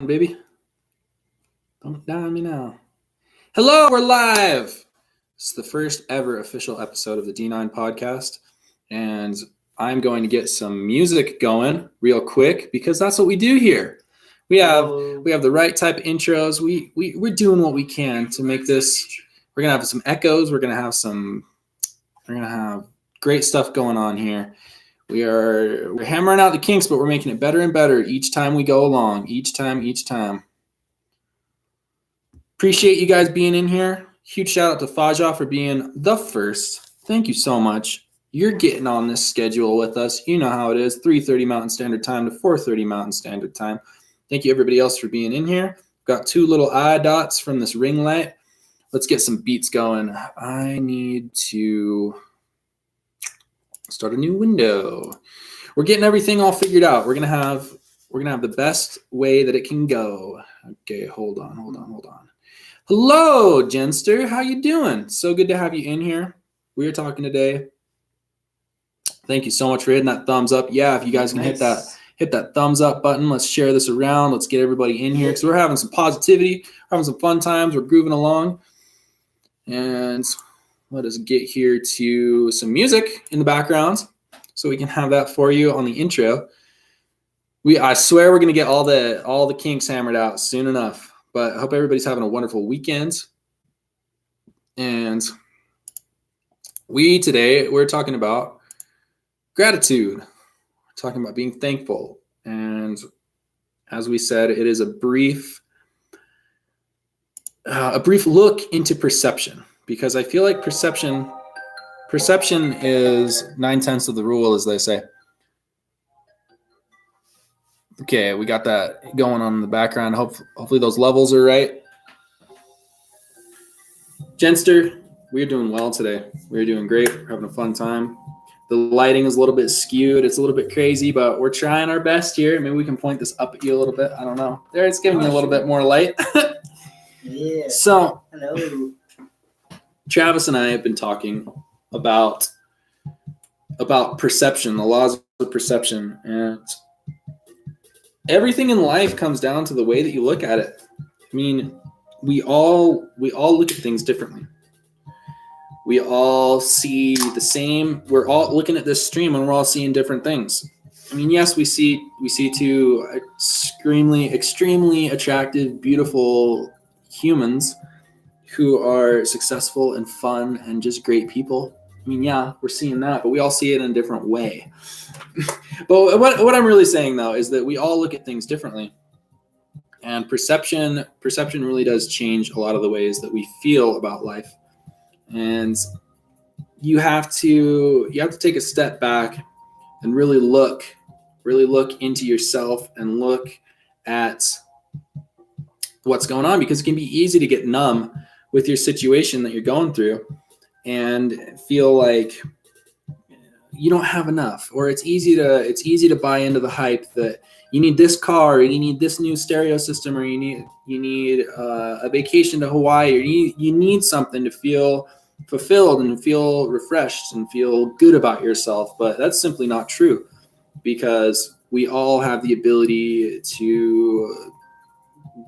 Baby. Don't die on me now. Hello, we're live. This is the first ever official episode of the D9 podcast. And I'm going to get some music going real quick because that's what we do here. We have the right type of intros. We're doing what we can to make this. We're gonna have some echoes. We're gonna have great stuff going on here. We're hammering out the kinks, but we're making it better and better each time we go along. Each time. Appreciate you guys being in here. Huge shout out to Faja for being the first. Thank you so much. You're getting on this schedule with us. You know how it is. 3:30 Mountain Standard Time to 4:30 Mountain Standard Time. Thank you everybody else for being in here. Got two little eye dots from this ring light. Let's get some beats going. I need to start a new window. We're getting everything all figured out. We're gonna have the best way that it can go. Okay, hold on. Hello, Jenster. How you doing? So good to have you in here. We are talking today. Thank you so much for hitting that thumbs up. Yeah, if you guys can hit that thumbs up button. Let's share this around. Let's get everybody in here because we're having some positivity, having some fun times. We're grooving along. And let us get here to some music in the background so we can have that for you on the intro. I swear we're going to get all the kinks hammered out soon enough. But I hope everybody's having a wonderful weekend. And we're talking about gratitude. We're talking about being thankful. And as we said, it is a brief look into perception, because I feel like perception is 9/10 of the rule, as they say. Okay, we got that going on in the background. Hopefully those levels are right. Jenster, we're doing well today. We're doing great. We're having a fun time. The lighting is a little bit skewed. It's a little bit crazy, but we're trying our best here. Maybe we can point this up at you a little bit. I don't know. There, it's giving you a little bit more light. Yeah. So, hello. Travis and I have been talking about perception, the laws of perception, and everything in life comes down to the way that you look at it. I mean, we all look at things differently. We all see the same. We're all looking at this stream and we're all seeing different things. I mean, yes, we see two extremely attractive, beautiful humans who are successful and fun and just great people. I mean, yeah, we're seeing that, but we all see it in a different way. But what I'm really saying, though, is that we all look at things differently. And perception really does change a lot of the ways that we feel about life. And you have to take a step back and really look into yourself and look at what's going on, because it can be easy to get numb with your situation that you're going through and feel like you don't have enough, or it's easy to buy into the hype that you need this car, or you need this new stereo system, or you need a vacation to Hawaii, or you need something to feel fulfilled and feel refreshed and feel good about yourself. But that's simply not true, because we all have the ability to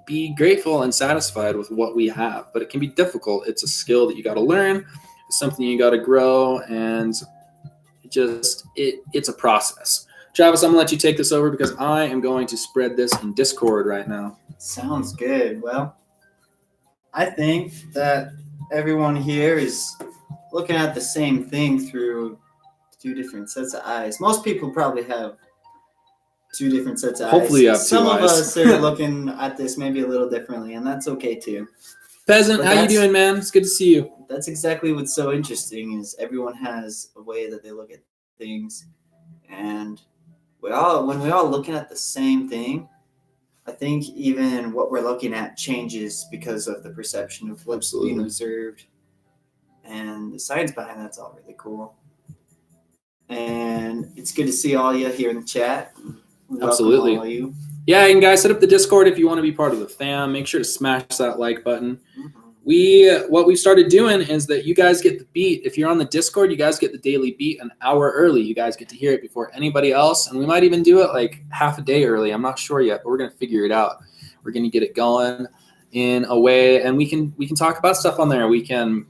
be grateful and satisfied with what we have, but it can be difficult. It's a skill that you got to learn. It's something you got to grow, and it's a process. Travis, I'm gonna let you take this over because I am going to spread this in Discord right now. Sounds good. Well, I think that everyone here is looking at the same thing through two different sets of eyes. Most people probably have two different sets of Hopefully you eyes. have two Some eyes. of us are looking at this maybe a little differently, and that's okay too. Peasant, But how you doing, man? It's good to see you. That's exactly what's so interesting, is everyone has a way that they look at things, and when we're all looking at the same thing, I think even what we're looking at changes because of the perception of what's being observed, and the science behind that's all really cool. And it's good to see all you here in the chat. Absolutely. Welcome all you. Yeah, and guys, set up the Discord if you want to be part of the fam. Make sure to smash that like button. Mm-hmm. What we started doing is that you guys get the beat. If you're on the Discord, you guys get the daily beat an hour early. You guys get to hear it before anybody else, and we might even do it like half a day early. I'm not sure yet, but we're going to figure it out. We're going to get it going in a way, and we can talk about stuff on there. We can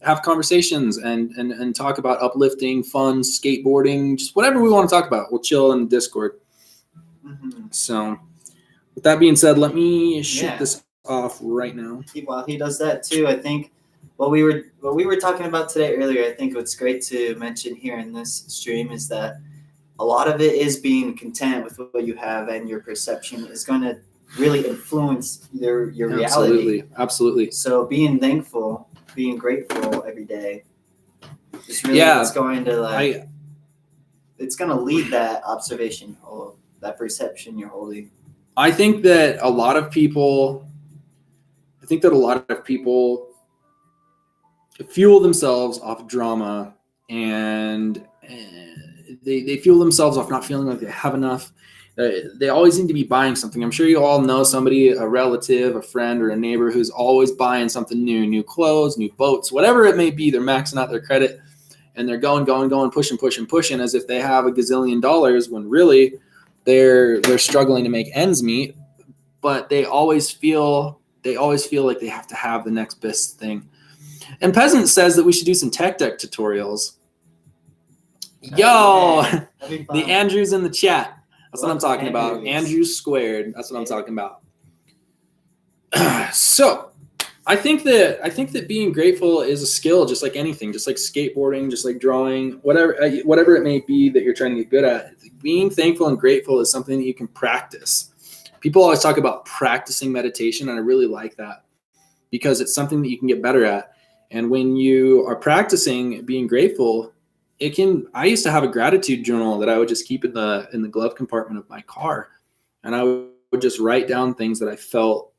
have conversations and talk about uplifting, fun, skateboarding, just whatever we want to talk about. We'll chill in the Discord. Mm-hmm. So with that being said, let me shoot Yeah. this off right now. While he does that too, I think what we were talking about today earlier, I think what's great to mention here in this stream is that a lot of it is being content with what you have, and your perception is going to really influence your reality. Absolutely. So being thankful, being grateful every day is really what's going to it's going to lead that observation or that perception you're holding. I think that a lot of people fuel themselves off drama, and they fuel themselves off not feeling like they have enough. They always need to be buying something. I'm sure you all know somebody, a relative, a friend, or a neighbor who's always buying something new clothes, new boats, whatever it may be. They're maxing out their credit, and they're going, pushing as if they have a gazillion dollars, when really they're struggling to make ends meet. But they always feel like they have to have the next best thing. And Peasant says that we should do some tech deck tutorials. Yo, the Andrews in the chat. That's what I'm talking about. Andrews squared. That's what I'm talking about. So I think that being grateful is a skill, just like anything, just like skateboarding, just like drawing, whatever it may be that you're trying to get good at. Being thankful and grateful is something that you can practice. People always talk about practicing meditation, and I really like that because it's something that you can get better at. And when you are practicing being grateful, I used to have a gratitude journal that I would just keep in the glove compartment of my car, and I would just write down things that I felt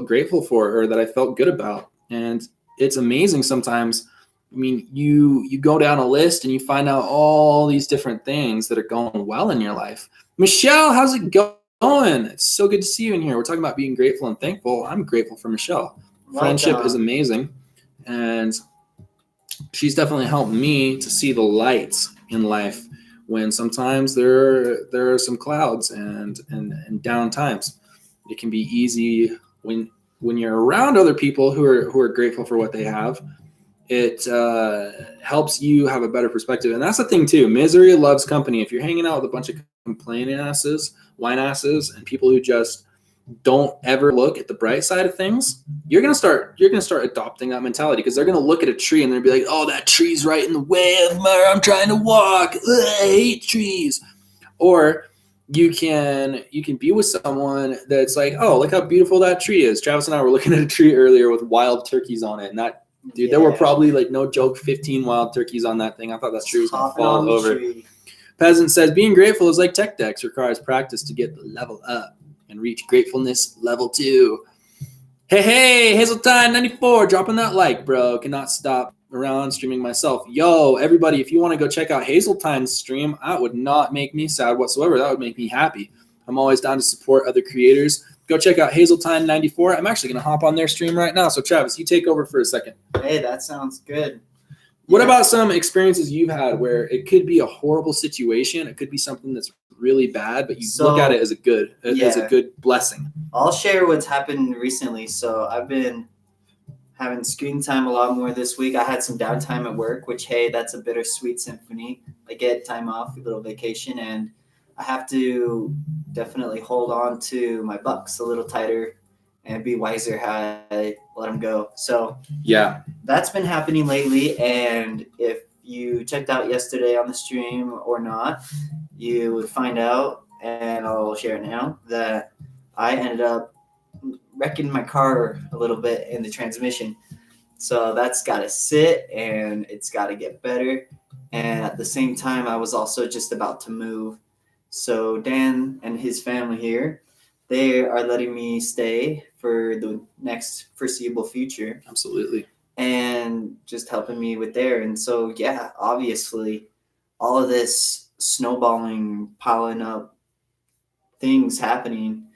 grateful for, or that I felt good about. And it's amazing sometimes. I mean, you go down a list and you find out all these different things that are going well in your life. Michelle, how's it going? It's so good to see you in here. We're talking about being grateful and thankful. I'm grateful for Michelle. Friendship is amazing, and she's definitely helped me to see the lights in life when sometimes there are some clouds and down times. It can be easy when you're around other people who are grateful for what they have. It helps you have a better perspective. And that's the thing too. Misery loves company. If you're hanging out with a bunch of complaining asses, whine asses, and people who just don't ever look at the bright side of things, you're gonna start adopting that mentality, because they're gonna look at a tree and they'll be like, "Oh, that tree's right in the way of where I'm trying to walk. Ugh, I hate trees." Or you can be with someone that's like, "Oh, look how beautiful that tree is." Travis and I were looking at a tree earlier with wild turkeys on it, and that dude, there were probably, like, no joke, 15 wild turkeys on that thing. I thought that tree was gonna fall over. Peasant says, being grateful is like tech decks, requires practice to get the level up and reach gratefulness level 2. Hey, Hazeltine 94, dropping that like, bro. Cannot stop around streaming myself. Yo, everybody, if you want to go check out Hazeltine's stream, that would not make me sad whatsoever. That would make me happy. I'm always down to support other creators. Go check out Hazeltine 94. I'm actually going to hop on their stream right now. So, Travis, you take over for a second. Hey, that sounds good. What about some experiences you've had where it could be a horrible situation? It could be something that's really bad, but you look at it as a good blessing. I'll share what's happened recently. So I've been having screen time a lot more this week. I had some downtime at work, which, hey, that's a bittersweet symphony. I get time off, a little vacation, and I have to definitely hold on to my bucks a little tighter and be wiser how I let them go. So yeah, that's been happening lately. And if you checked out yesterday on the stream or not, you would find out, and I'll share it now, that I ended up wrecking my car a little bit in the transmission. So that's got to sit and it's got to get better. And at the same time, I was also just about to move. So Dan and his family here, they are letting me stay for the next foreseeable future. Absolutely. And just helping me with there. And so, yeah, obviously, all of this snowballing, piling up things happening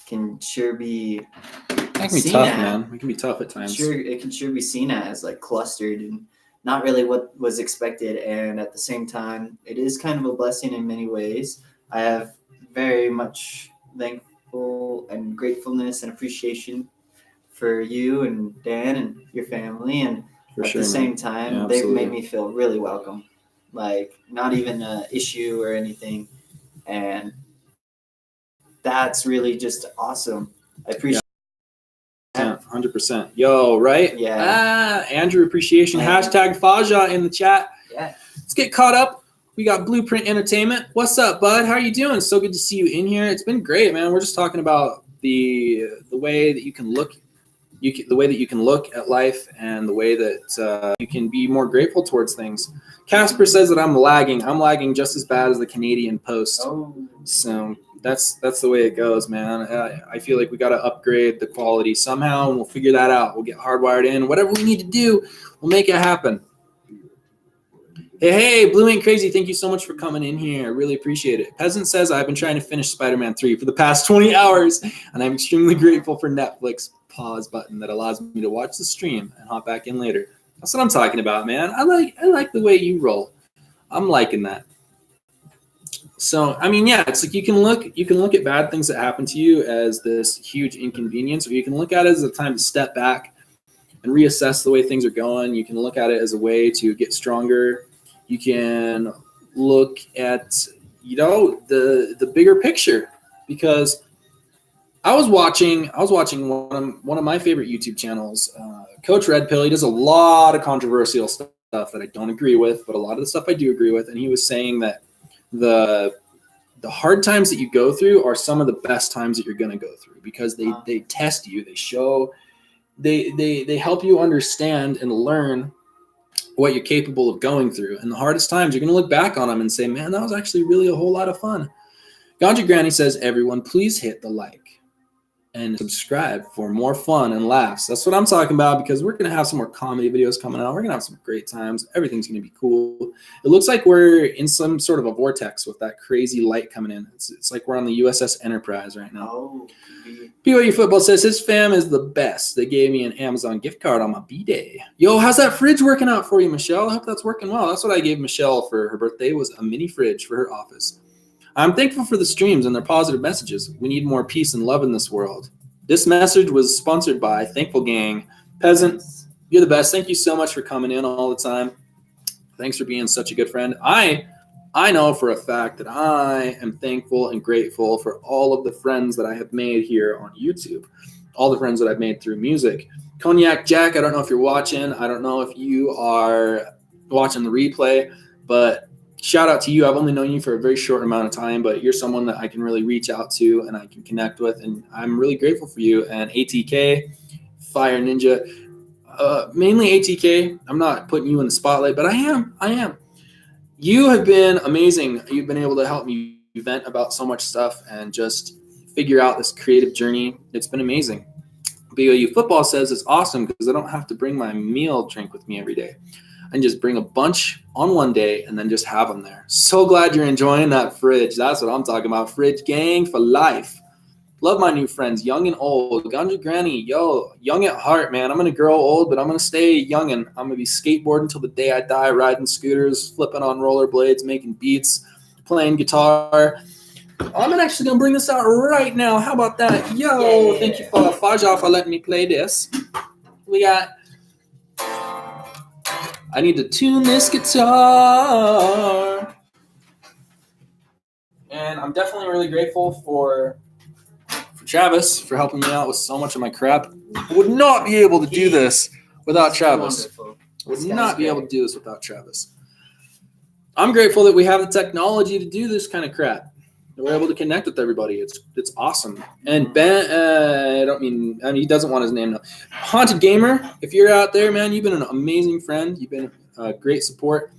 can sure be That can be tough, man. It can be tough at times. It can sure be seen as like clustered and not really what was expected. And at the same time, it is kind of a blessing in many ways. I have very much thankful thankful and gratefulness and appreciation for you and Dan and your family, and For at sure, the man. same time, Yeah, they've absolutely. made me feel really welcome, like not even an issue or anything, and that's really just awesome. I appreciate. 100%. Yo, right? Yeah. Andrew appreciation. Yeah. Hashtag Faja in the chat. Yeah. Let's get caught up. We got Blueprint Entertainment. What's up, bud? How are you doing? So good to see you in here. It's been great, man. We're just talking about the way that you can look, the way that you can look at life, and the way that you can be more grateful towards things. Casper says that I'm lagging. I'm lagging just as bad as the Canadian Post. Oh. So that's the way it goes, man. I feel like we got to upgrade the quality somehow, and we'll figure that out. We'll get hardwired in. Whatever we need to do, we'll make it happen. Hey, Blue Ain't Crazy, thank you so much for coming in here. I really appreciate it. Peasant says, I've been trying to finish Spider-Man 3 for the past 20 hours, and I'm extremely grateful for Netflix pause button that allows me to watch the stream and hop back in later. That's what I'm talking about, man. I like the way you roll. I'm liking that. So, I mean, yeah, it's like you can look at bad things that happen to you as this huge inconvenience, or you can look at it as a time to step back and reassess the way things are going. You can look at it as a way to get stronger. You can look at, the bigger picture, because I was watching one of my favorite YouTube channels, Coach Red Pill. He does a lot of controversial stuff that I don't agree with, but a lot of the stuff I do agree with. And he was saying that the hard times that you go through are some of the best times that you're going to go through, because they test you. They show, they help you understand and learn what you're capable of going through. And the hardest times, you're going to look back on them and say, man, that was actually really a whole lot of fun. Ganja Granny says, everyone, please hit the like and subscribe for more fun and laughs. That's what I'm talking about, because we're going to have some more comedy videos coming out. We're going to have some great times. Everything's going to be cool. It looks like we're in some sort of a vortex with that crazy light coming in. It's like we're on the USS Enterprise right now. Oh. BYU Football says his fam is the best. They gave me an Amazon gift card on my B-Day. Yo, how's that fridge working out for you, Michelle? I hope that's working well. That's what I gave Michelle for her birthday, was a mini fridge for her office. I'm thankful for the streams and their positive messages. We need more peace and love in this world. This message was sponsored by Thankful Gang. Peasant, you're the best. Thank you so much for coming in all the time. Thanks for being such a good friend. I know for a fact that I am thankful and grateful for all of the friends that I have made here on YouTube, all the friends that I've made through music. Cognac Jack, I don't know if you're watching. I don't know if you are watching the replay, but shout out to you. I've only known you for a very short amount of time, but you're someone that I can really reach out to and I can connect with, and I'm really grateful for you. And ATK, Fire Ninja, mainly ATK. I'm not putting you in the spotlight, but I am. You have been amazing. You've been able to help me vent about so much stuff and just figure out this creative journey. It's been amazing. BYU Football says it's awesome because I don't have to bring my meal drink with me every day. I can just bring a bunch on one day and then just have them there. So glad you're enjoying that fridge. That's what I'm talking about. Fridge gang for life. Love my new friends, young and old. Ganja Granny, yo, young at heart, man. I'm going to grow old, but I'm going to stay youngin'. I'm going to be skateboarding until the day I die, riding scooters, flipping on rollerblades, making beats, playing guitar. I'm actually going to bring this out right now. How about that? Yo, yeah. Thank you for Faja for letting me play this. We got... I need to tune this guitar. And I'm definitely really grateful for Travis for helping me out with so much of my crap. I would not be able to do this without Travis. Would not be able to do this without Travis. I'm grateful that we have the technology to do this kind of crap. That we're able to connect with everybody. It's awesome. And Ben, he doesn't want his name now. Haunted Gamer, if you're out there, man, you've been an amazing friend. You've been a great support.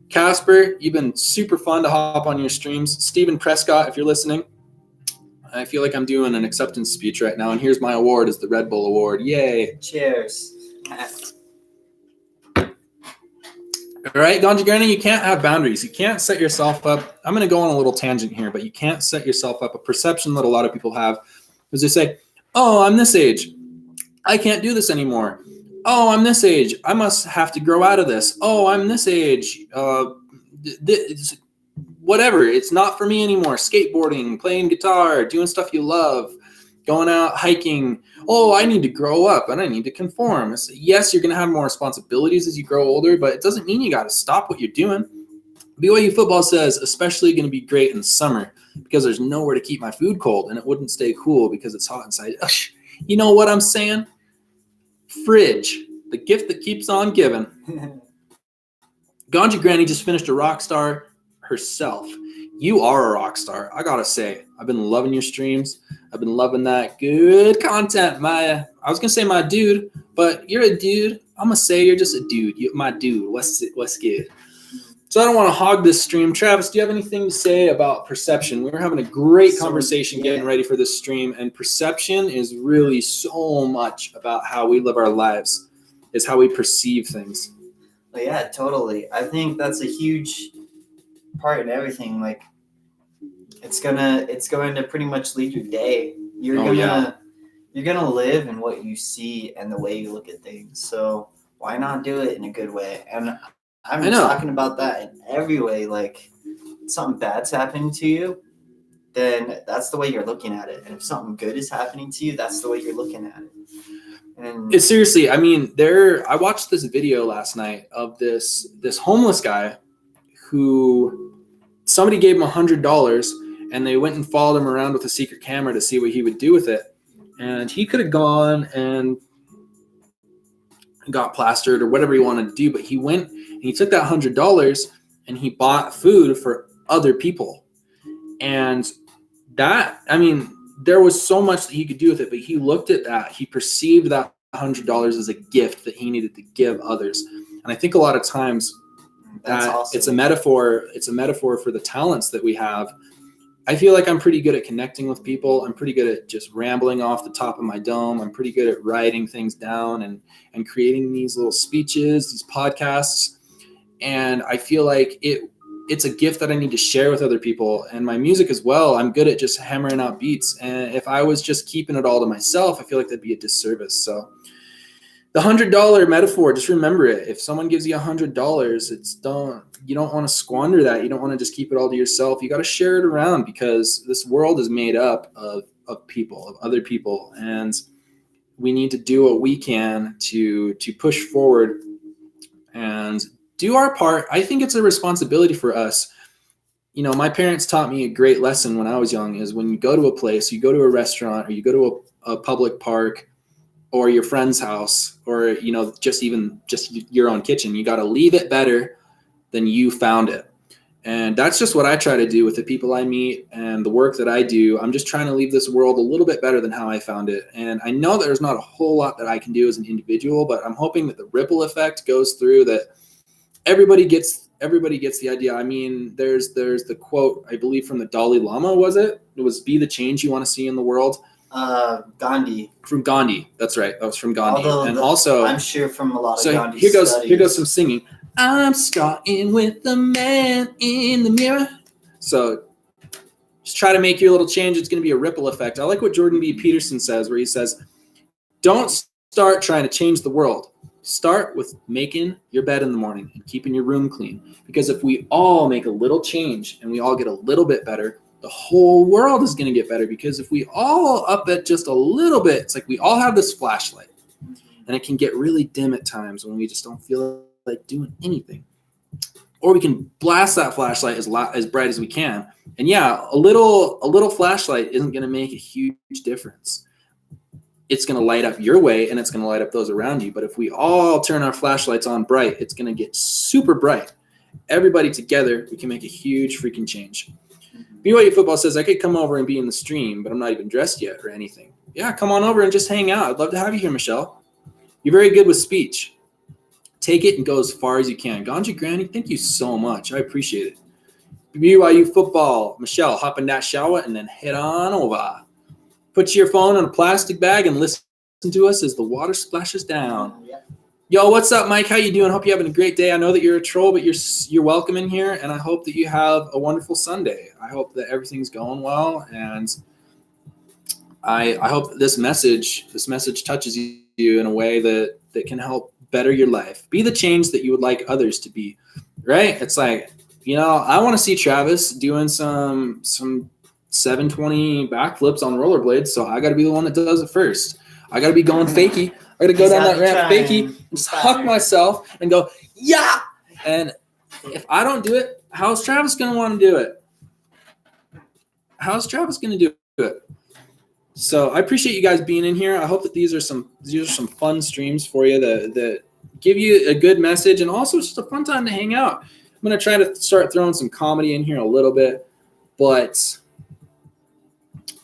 Casper, you've been super fun to hop on your streams. Stephen Prescott, if you're listening, I feel like I'm doing an acceptance speech right now, and here's my award, is the Red Bull Award. Yay. Cheers. All right, Ganja Granny, you can't have boundaries. You can't set yourself up. I'm going to go on a little tangent here, but you can't set yourself up. A perception that a lot of people have is they say, oh, I'm this age. I can't do this anymore. Oh, I'm this age. I must have to grow out of this. Oh, I'm this age. Whatever. It's not for me anymore. Skateboarding, playing guitar, doing stuff you love. going out hiking. Oh, I need to grow up and I need to conform. Yes, you're going to have more responsibilities as you grow older, but it doesn't mean you got to stop what you're doing. BYU football says, especially going to be great in the summer because there's nowhere to keep my food cold and it wouldn't stay cool because it's hot inside. Ugh, you know what I'm saying? Fridge, the gift that keeps on giving. Ganji Granny just finished a rock star herself. You are a rock star. I gotta say, I've been loving your streams. I've been loving that good content. I was gonna say my dude, but you're a dude. I'm gonna say you're just a dude. You're my dude. What's good? So I don't want to hog this stream. Travis, do you have anything to say about perception? We were having a great conversation getting ready for this stream, and perception is really so much about how we live our lives, is how we perceive things. Well, yeah, totally. I think that's a huge part in everything. Like, it's going to pretty much lead your day. You're gonna live in what you see and the way you look at things. So why not do it in a good way? And I'm talking about that in every way. Like, if something bad's happening to you, then that's the way you're looking at it. And if something good is happening to you, that's the way you're looking at it. And it's seriously, I mean, I watched this video last night of this homeless guy who somebody gave him $100 and they went and followed him around with a secret camera to see what he would do with it. And he could have gone and got plastered or whatever he wanted to do, but he went and he took that $100 and he bought food for other people. And that, I mean, there was so much that he could do with it, but he looked at that. He perceived that $100 as a gift that he needed to give others. And I think a lot of times that awesome. It's a metaphor for the talents that we have. I feel like I'm pretty good at connecting with people. I'm pretty good at just rambling off the top of my dome. I'm pretty good at writing things down and creating these little speeches, these podcasts. And I feel like it's a gift that I need to share with other people. And my music as well, I'm good at just hammering out beats. And if I was just keeping it all to myself, I feel like that'd be a disservice. So the $100 metaphor, just remember it. If someone gives you $100, you don't want to squander that. You don't want to just keep it all to yourself. You got to share it around because this world is made up of people, of other people. And we need to do what we can to push forward and do our part. I think it's a responsibility for us. You know, my parents taught me a great lesson when I was young is when you go to a place, you go to a restaurant or you go to a public park or your friend's house or, you know, just your own kitchen, you got to leave it better than you found it. And that's just what I try to do with the people I meet and the work that I do. I'm just trying to leave this world a little bit better than how I found it. And I know there's not a whole lot that I can do as an individual, but I'm hoping that the ripple effect goes through, that everybody gets the idea. I mean, there's the quote, I believe from the Dalai Lama, it was be the change you want to see in the world. Gandhi. From Gandhi. That's right. That was from Gandhi. Also, I'm sure from a lot of Gandhi's here goes some singing. I'm starting with the man in the mirror. So just try to make your little change. It's going to be a ripple effect. I like what Jordan B. Peterson says, where he says, don't start trying to change the world. Start with making your bed in the morning and keeping your room clean. Because if we all make a little change and we all get a little bit better, the whole world is going to get better. Because if we all up it just a little bit, it's like we all have this flashlight. And it can get really dim at times when we just don't feel like doing anything. Or we can blast that flashlight as bright as we can. And yeah, a little flashlight isn't going to make a huge difference. It's going to light up your way and it's going to light up those around you. But if we all turn our flashlights on bright, it's going to get super bright. Everybody together, we can make a huge freaking change. BYU football says I could come over and be in the stream, but I'm not even dressed yet or anything. Yeah, come on over and just hang out. I'd love to have you here, Michelle. You're very good with speech. Take it and go as far as you can. Ganji Granny, thank you so much. I appreciate it. BYU football. Michelle, hop in that shower and then head on over. Put your phone in a plastic bag and listen to us as the water splashes down. Yeah. Yo, what's up, Mike? How you doing? Hope you're having a great day. I know that you're a troll, but you're welcome in here, and I hope that you have a wonderful Sunday. I hope that everything's going well, and I hope that this message touches you in a way that can help better your life. Be the change that you would like others to be, right? It's like, you know, I want to see Travis doing some 720 backflips on rollerblades, so I got to be the one that does it first. I got to be going fakie. I got to go down that ramp fakie, just huck myself and go, yeah! And if I don't do it, how's Travis going to want to do it? How's Travis going to do it? So I appreciate you guys being in here. I hope that these are some fun streams for you that give you a good message, and also just a fun time to hang out. I'm going to try to start throwing some comedy in here a little bit, but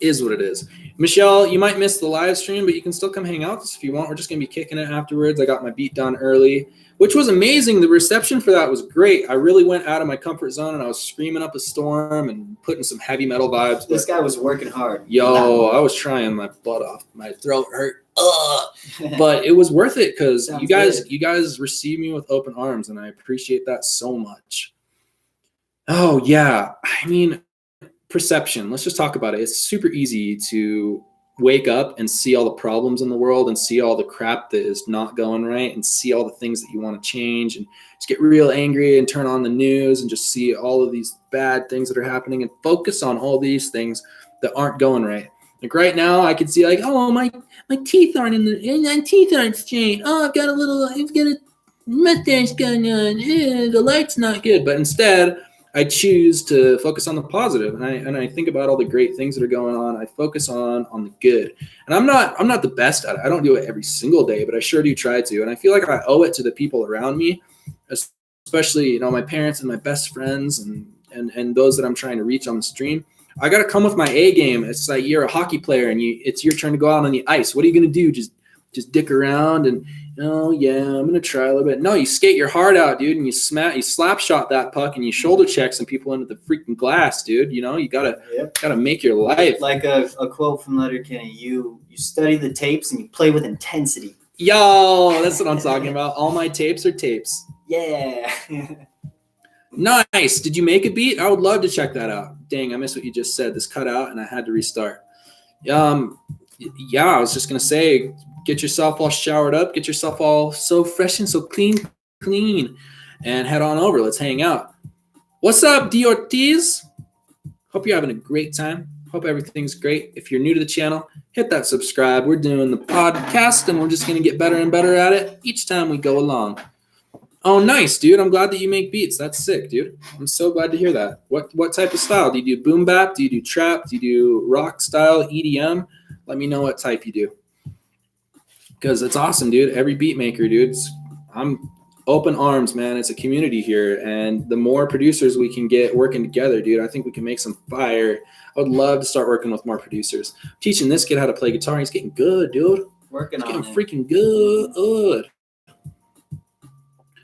is what it is. Michelle, you might miss the live stream, but you can still come hang out with us if you want. We're just going to be kicking it afterwards. I got my beat done early, which was amazing. The reception for that was great. I really went out of my comfort zone, and I was screaming up a storm and putting some heavy metal vibes. This guy was working hard. Yo, I was trying my butt off. My throat hurt. But it was worth it because you guys received me with open arms, and I appreciate that so much. Oh, yeah. I mean, perception. Let's just talk about it. It's super easy to wake up and see all the problems in the world and see all the crap that is not going right and see all the things that you want to change and just get real angry and turn on the news and just see all of these bad things that are happening and focus on all these things that aren't going right. Like right now I can see like, oh, my teeth aren't my teeth aren't straight. Oh, I've got a mustache going on. The light's not good. But instead I choose to focus on the positive, and I think about all the great things that are going on. I focus on the good, and I'm not the best at it. I don't do it every single day, but I sure do try to. And I feel like I owe it to the people around me, especially my parents and my best friends, and those that I'm trying to reach on the stream. I got to come with my A game. It's like you're a hockey player, and it's your turn to go out on the ice. What are you gonna do? Just dick around and. Oh, yeah, I'm going to try a little bit. No, you skate your heart out, dude, and you slap shot that puck, and you shoulder check some people into the freaking glass, dude. You gotta make your life. Like a quote from Letterkenny, you study the tapes and you play with intensity. Yo, that's what I'm talking about. All my tapes are tapes. Yeah. Nice. Did you make a beat? I would love to check that out. Dang, I missed what you just said. This cut out, and I had to restart. Yeah, I was just going to say, get yourself all showered up, get yourself all so fresh and so clean, and head on over. Let's hang out. What's up, D. Ortiz? Hope you're having a great time. Hope everything's great. If you're new to the channel, hit that subscribe. We're doing the podcast, and we're just going to get better and better at it each time we go along. Oh, nice, dude. I'm glad that you make beats. That's sick, dude. I'm so glad to hear that. What type of style? Do you do boom bap? Do you do trap? Do you do rock style, EDM? Let me know what type you do. Because it's awesome, dude. Every beat maker, dude. I'm open arms, man. It's a community here. And the more producers we can get working together, dude, I think we can make some fire. I would love to start working with more producers. I'm teaching this kid how to play guitar. He's getting good, dude. Working on it. He's getting freaking good.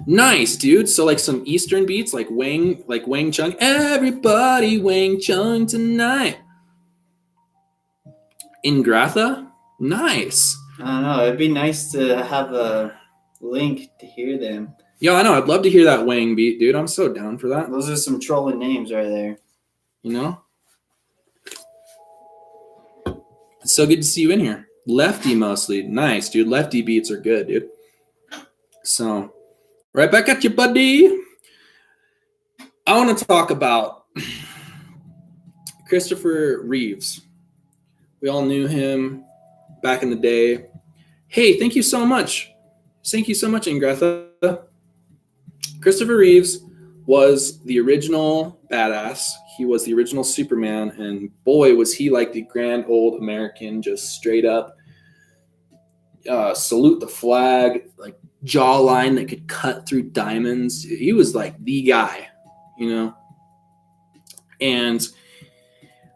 Nice, dude. So like some Eastern beats, like Wang Chung. Everybody Wang Chung tonight. Ingratha? Nice. I don't know. It'd be nice to have a link to hear them. Yeah, I know. I'd love to hear that Wang beat, dude. I'm so down for that. Those are some trolling names right there. It's so good to see you in here. Lefty mostly. Nice, dude. Lefty beats are good, dude. So, right back at you, buddy. I want to talk about Christopher Reeves. We all knew him back in the day. Hey, thank you so much. Thank you so much, Ingratha. Christopher Reeves was the original badass. He was the original Superman, and boy, was he like the grand old American, just straight up salute the flag, like jawline that could cut through diamonds. He was like the guy, And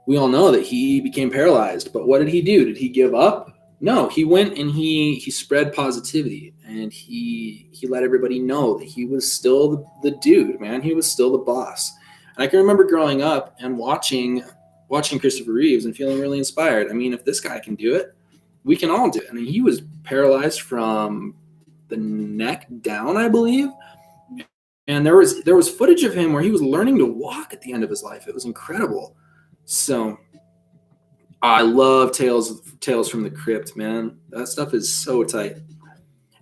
we all know that he became paralyzed. But what did he do? Did he give up? No, he went and he spread positivity, and he let everybody know that he was still the dude, man. He was still the boss. And I can remember growing up and watching Christopher Reeves and feeling really inspired. I mean, if this guy can do it, we can all do it. I mean, he was paralyzed from the neck down, I believe. And there was footage of him where he was learning to walk at the end of his life. It was incredible. So I love Tales from the Crypt, man. That stuff is so tight.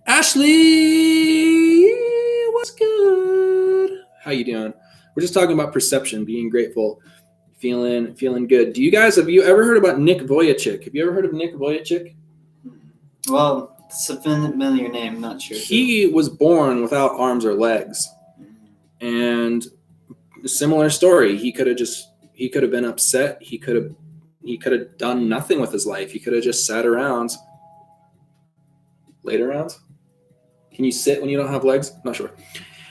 Ashley, what's good? How you doing? We're just talking about perception, being grateful Feeling good. Have you ever heard about Nick Vujicic? Have you ever heard of Nick Vujicic? Well, it's a familiar name. Not sure. He was born without arms or legs, and a similar story. He could have been upset. He could have done nothing with his life. He could have just sat around. Laid around? Can you sit when you don't have legs? Not sure.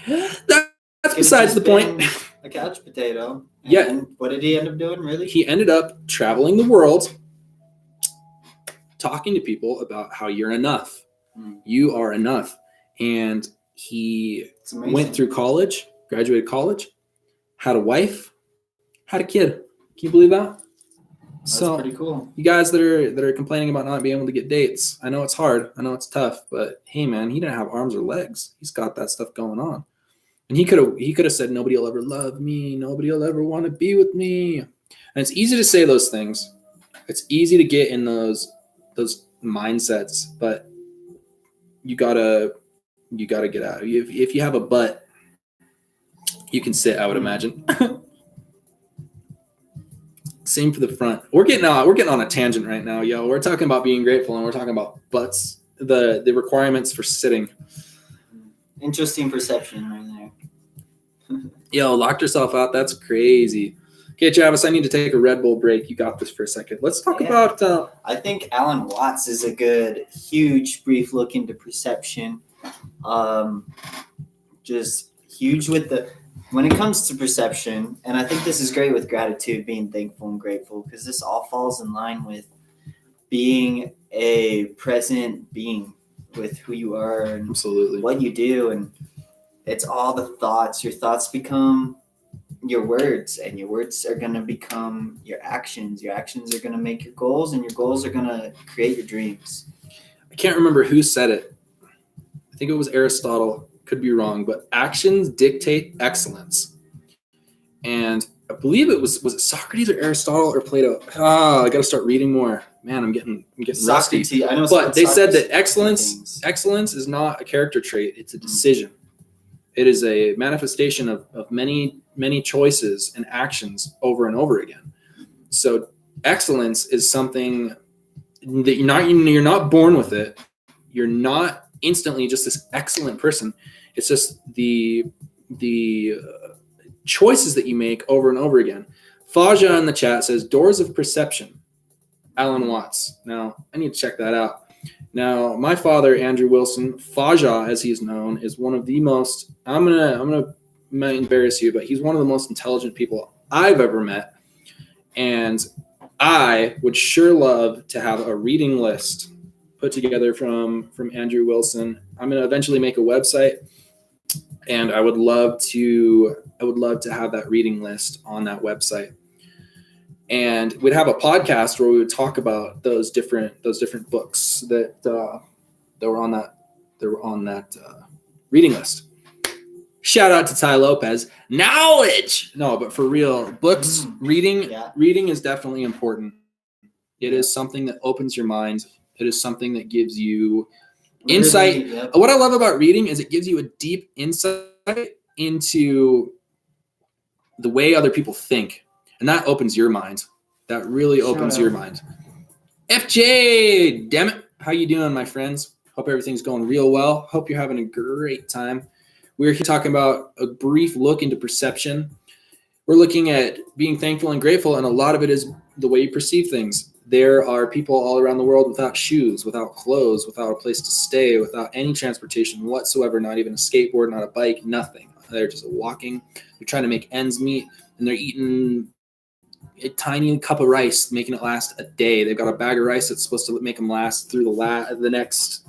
That's besides the point. A couch potato. And Yeah. what did he end up doing, really? He ended up traveling the world, talking to people about how you're enough. You are enough. And he went through college, graduated college, had a wife, had a kid. Can you believe that? That's pretty cool. You guys that are complaining about not being able to get dates, I know it's hard. I know it's tough, but hey, man, he didn't have arms or legs. He's got that stuff going on. And he could have said, nobody will ever love me. Nobody will ever want to be with me. And it's easy to say those things. It's easy to get in those mindsets, but you gotta get out. If you have a butt, you can sit, I would imagine. Same for the front. We're getting on a tangent right now, yo. We're talking about being grateful, and we're talking about butts, the requirements for sitting. Interesting perception right there. Yo, locked yourself out. That's crazy. Okay, Travis, I need to take a Red Bull break. You got this for a second. Let's talk about... I think Alan Watts is a good, huge, brief look into perception. Just huge when it comes to perception, and I think this is great with gratitude, being thankful and grateful, because this all falls in line with being a present being with who you are and Absolutely. What you do. And it's all the thoughts. Your thoughts become your words, and your words are going to become your actions. Your actions are going to make your goals, and your goals are going to create your dreams. I can't remember who said it. I think it was Aristotle. Could be wrong, but actions dictate excellence. And I believe was it Socrates or Aristotle or Plato? I got to start reading more. Man, I'm getting rusty. I know, but they said that excellence is not a character trait; it's a decision. It is a manifestation of many choices and actions over and over again. So excellence is something that you're not born with it. You're not instantly just this excellent person. It's just the choices that you make over and over again. Faja in the chat says doors of perception. Alan Watts. Now I need to check that out. Now my father, Andrew Wilson, Faja as he's known, is one of the most. I'm gonna embarrass you, but he's one of the most intelligent people I've ever met, and I would sure love to have a reading list put together from Andrew Wilson. I'm going to eventually make a website, and I would love to have that reading list on that website. And we'd have a podcast where we would talk about those different books that were on that reading list. Shout out to Ty Lopez. Knowledge. No, but for real, books, reading is definitely important. It is something that opens your mind. It is something that gives you insight. What I love about reading is it gives you a deep insight into the way other people think. And that opens your mind. That really opens your mind. FJ, damn it. How you doing, my friends? Hope everything's going real well. Hope you're having a great time. We're here talking about a brief look into perception. We're looking at being thankful and grateful, and a lot of it is the way you perceive things. There are people all around the world without shoes, without clothes, without a place to stay, without any transportation whatsoever, not even a skateboard, not a bike, nothing. They're just walking. They're trying to make ends meet, and they're eating a tiny cup of rice, making it last a day. They've got a bag of rice that's supposed to make them last through the next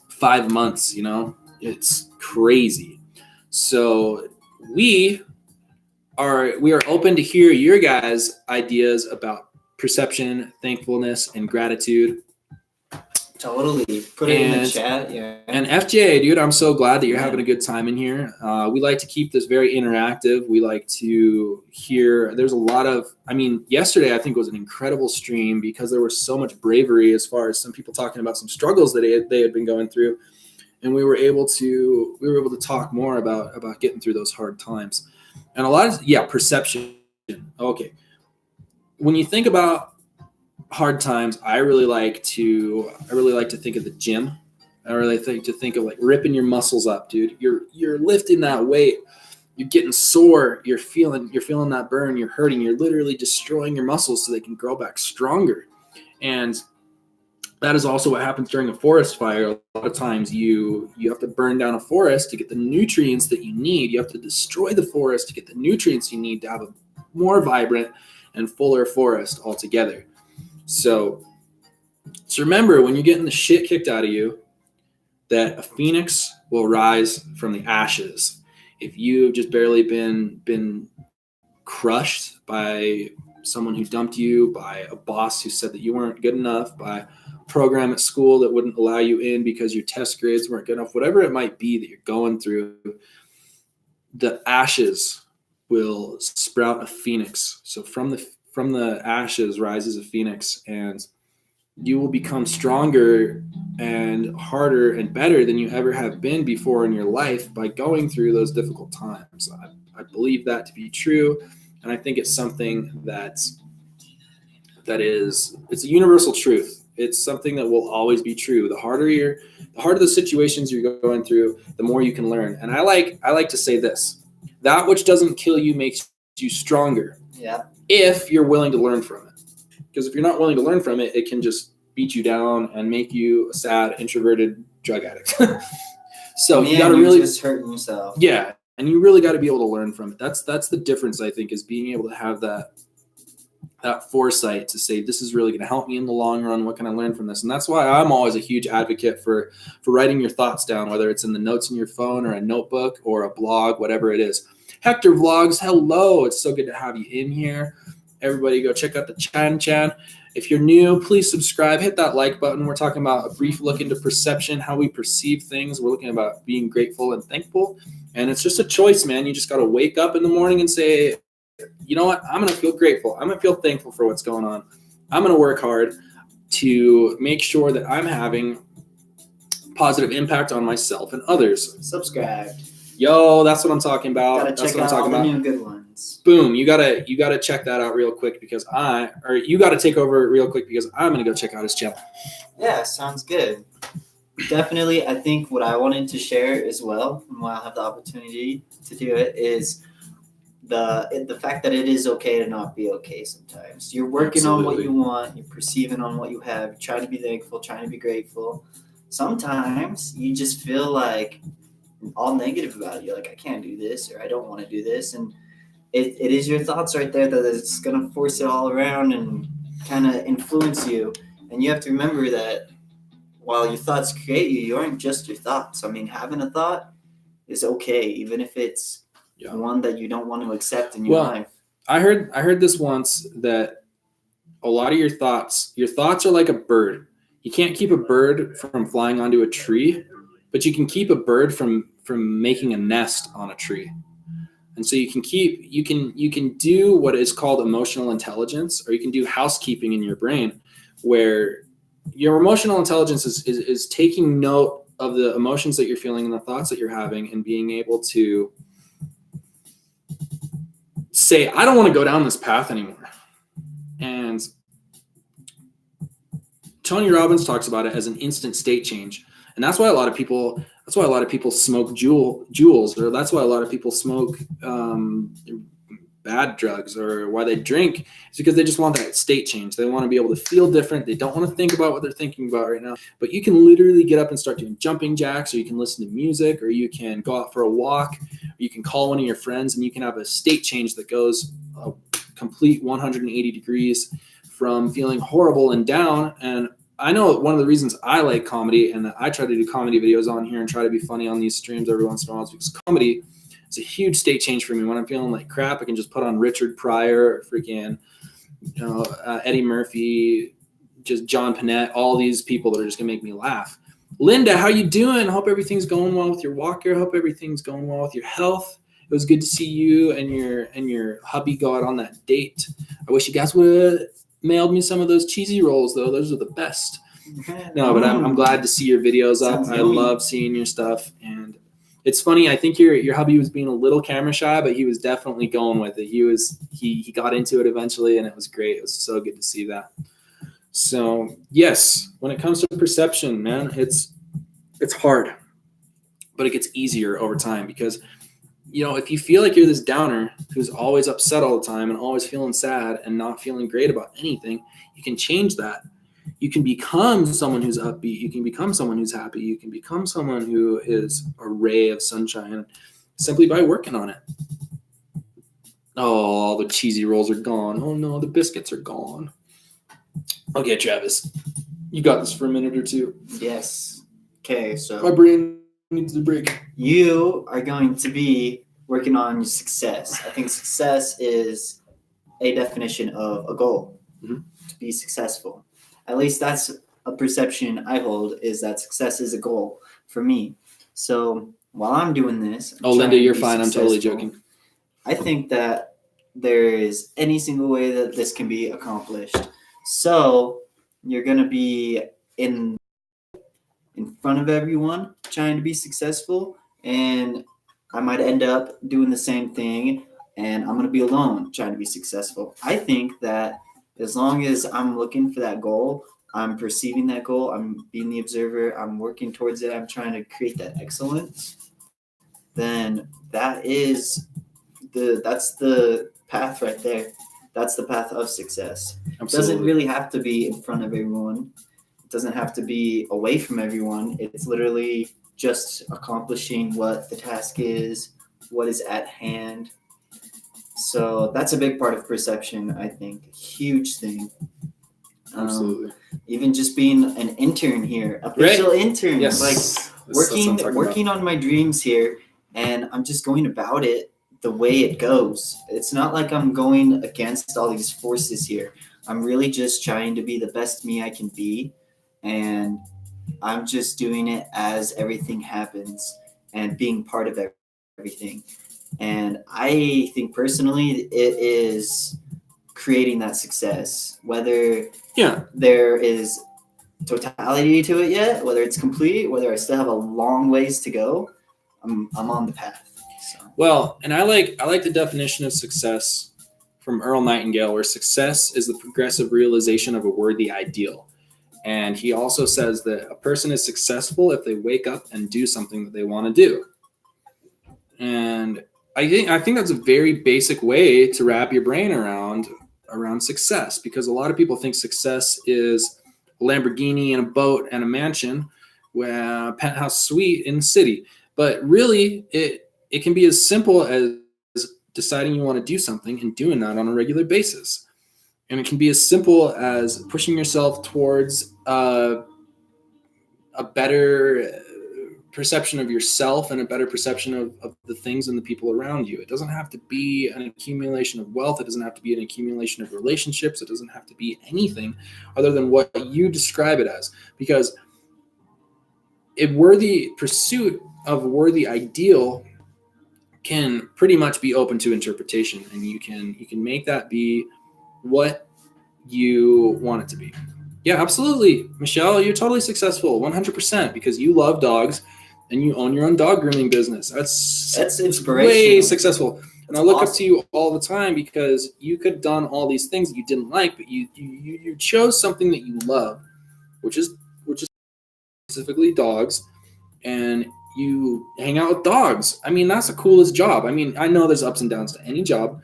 5 months, you know? It's crazy. So we are open to hear your guys' ideas about perception, thankfulness, and gratitude. Totally. Put it in the chat. Yeah. And FJ, dude, I'm so glad that you're having a good time in here. We like to keep this very interactive. We like to hear, there's a lot of, yesterday I think was an incredible stream because there was so much bravery as far as some people talking about some struggles that they had been going through. And we were able to talk more about getting through those hard times. And a lot of, perception. Okay. When you think about hard times, I really like to think of the gym. I really think of like ripping your muscles up, dude. You're lifting that weight. You're getting sore. You're feeling that burn. You're hurting. You're literally destroying your muscles so they can grow back stronger. And that is also what happens during a forest fire. A lot of times you have to burn down a forest to get the nutrients that you need. You have to destroy the forest to get the nutrients you need to have a more vibrant and fuller forest altogether. So remember, when you're getting the shit kicked out of you, that a phoenix will rise from the ashes. If you've just barely been crushed by someone who dumped you, by a boss who said that you weren't good enough, by a program at school that wouldn't allow you in because your test grades weren't good enough, whatever it might be that you're going through, the ashes will sprout a phoenix. So from the ashes rises a phoenix, and you will become stronger and harder and better than you ever have been before in your life by going through those difficult times. I believe that to be true, and I think it's something it's a universal truth. It's something that will always be true. The harder the situations you're going through, the more you can learn. And I like to say this: that which doesn't kill you makes you stronger. Yeah. If you're willing to learn from it. Because if you're not willing to learn from it, it can just beat you down and make you a sad, introverted drug addict. So you got to really just hurting yourself. Yeah, and you really got to be able to learn from it. That's the difference, I think, is being able to have that foresight to say, this is really going to help me in the long run. What can I learn from this? And that's why I'm always a huge advocate for writing your thoughts down, whether it's in the notes in your phone or a notebook or a blog, whatever it is. Hector Vlogs, hello. It's so good to have you in here. Everybody go check out the Chan. If you're new, please subscribe. Hit that like button. We're talking about a brief look into perception, how we perceive things. We're looking about being grateful and thankful. And it's just a choice, man. You just got to wake up in the morning and say, you know what? I'm going to feel grateful. I'm going to feel thankful for what's going on. I'm going to work hard to make sure that I'm having positive impact on myself and others. Subscribe. Yo, that's what I'm talking about. Gotta check out all the new good ones. Boom. You gotta check that out real quick because you gotta take over real quick because I'm gonna go check out his channel. Yeah, sounds good. Definitely, I think what I wanted to share as well, and while I have the opportunity to do it, is the fact that it is okay to not be okay sometimes. You're working on what you want, you're perceiving on what you have, you're trying to be thankful, trying to be grateful. Sometimes you just feel like all negative about it. You're like, I can't do this, or I don't want to do this. And it is your thoughts right there that it's going to force it all around and kind of influence you. And you have to remember that while your thoughts create you aren't just your thoughts. I mean, having a thought is okay, even if it's one that you don't want to accept in your life. I heard this once, that a lot of your thoughts are like a bird. You can't keep a bird from flying onto a tree, but you can keep a bird from making a nest on a tree. And so you can do what is called emotional intelligence, or you can do housekeeping in your brain, where your emotional intelligence is taking note of the emotions that you're feeling and the thoughts that you're having, and being able to say, I don't want to go down this path anymore. And Tony Robbins talks about it as an instant state change. And that's why a lot of people smoke Juuls, or that's why a lot of people smoke bad drugs, or why they drink. It's because they just want that state change. They want to be able to feel different. They don't want to think about what they're thinking about right now. But you can literally get up and start doing jumping jacks, or you can listen to music, or you can go out for a walk, or you can call one of your friends, and you can have a state change that goes a complete 180 degrees from feeling horrible and down. And I know one of the reasons I like comedy, and that I try to do comedy videos on here and try to be funny on these streams every once in a while, is because comedy is a huge state change for me. When I'm feeling like crap, I can just put on Richard Pryor, or freaking, Eddie Murphy, just John Panette, all these people that are just gonna make me laugh. Linda, how you doing? Hope everything's going well with your walker. Hope everything's going well with your health. It was good to see you and your hubby go out on that date. I wish you guys would have mailed me some of those cheesy rolls, though. Those are the best. No, but I'm glad to see your videos up. I love seeing your stuff, and It's funny. I think your hubby was being a little camera shy, but he was definitely going with it. He got into it eventually, and it was great. It was so good to see that. So yes, when it comes to perception, man, it's hard, but it gets easier over time because if you feel like you're this downer who's always upset all the time and always feeling sad and not feeling great about anything, you can change that. You can become someone who's upbeat. You can become someone who's happy. You can become someone who is a ray of sunshine simply by working on it. Oh, all the cheesy rolls are gone. Oh no, the biscuits are gone. Okay, Travis, you got this for a minute or two. Yes. Okay, so my brain needs a break. You are going to be working on your success. I think success is a definition of a goal. Mm-hmm. To be successful. At least that's a perception I hold, is that success is a goal for me. So while I'm doing this... Linda, you're fine. I'm totally joking. I think that there is any single way that this can be accomplished. So you're going to be in front of everyone trying to be successful, and I might end up doing the same thing, and I'm going to be alone trying to be successful. I think that as long as I'm looking for that goal, I'm perceiving that goal, I'm being the observer, I'm working towards it, I'm trying to create that excellence, then that's the path right there. That's the path of success. Absolutely. It doesn't really have to be in front of everyone. It doesn't have to be away from everyone. It's literally just accomplishing what the task is, what is at hand. So that's a big part of perception, I think. A huge thing. Absolutely. Even just being an intern here, official intern. Yes. Like working on my dreams here, and I'm just going about it the way it goes. It's not like I'm going against all these forces here. I'm really just trying to be the best me I can be, and I'm just doing it as everything happens and being part of everything. And I think personally it is creating that success, whether there is totality to it yet, whether it's complete, whether I still have a long ways to go, I'm on the path. So. Well, and I like the definition of success from Earl Nightingale, where success is the progressive realization of a worthy ideal. And he also says that a person is successful if they wake up and do something that they want to do. And I think that's a very basic way to wrap your brain around success, because a lot of people think success is a Lamborghini and a boat and a mansion, a penthouse suite in the city. But really, it can be as simple as deciding you want to do something and doing that on a regular basis. And it can be as simple as pushing yourself towards a better perception of yourself and a better perception of the things and the people around you. It doesn't have to be an accumulation of wealth. It doesn't have to be an accumulation of relationships. It doesn't have to be anything other than what you describe it as. Because a worthy pursuit of a worthy ideal can pretty much be open to interpretation, and you can make that be what you want it to be. Yeah, absolutely. Michelle, you're totally successful, 100%, because you love dogs and you own your own dog grooming business. That's inspirational. Way successful. And I look up to you all the time because you could have done all these things that you didn't like, but you chose something that you love, which is specifically dogs, and you hang out with dogs. I mean, that's the coolest job. I mean, I know there's ups and downs to any job,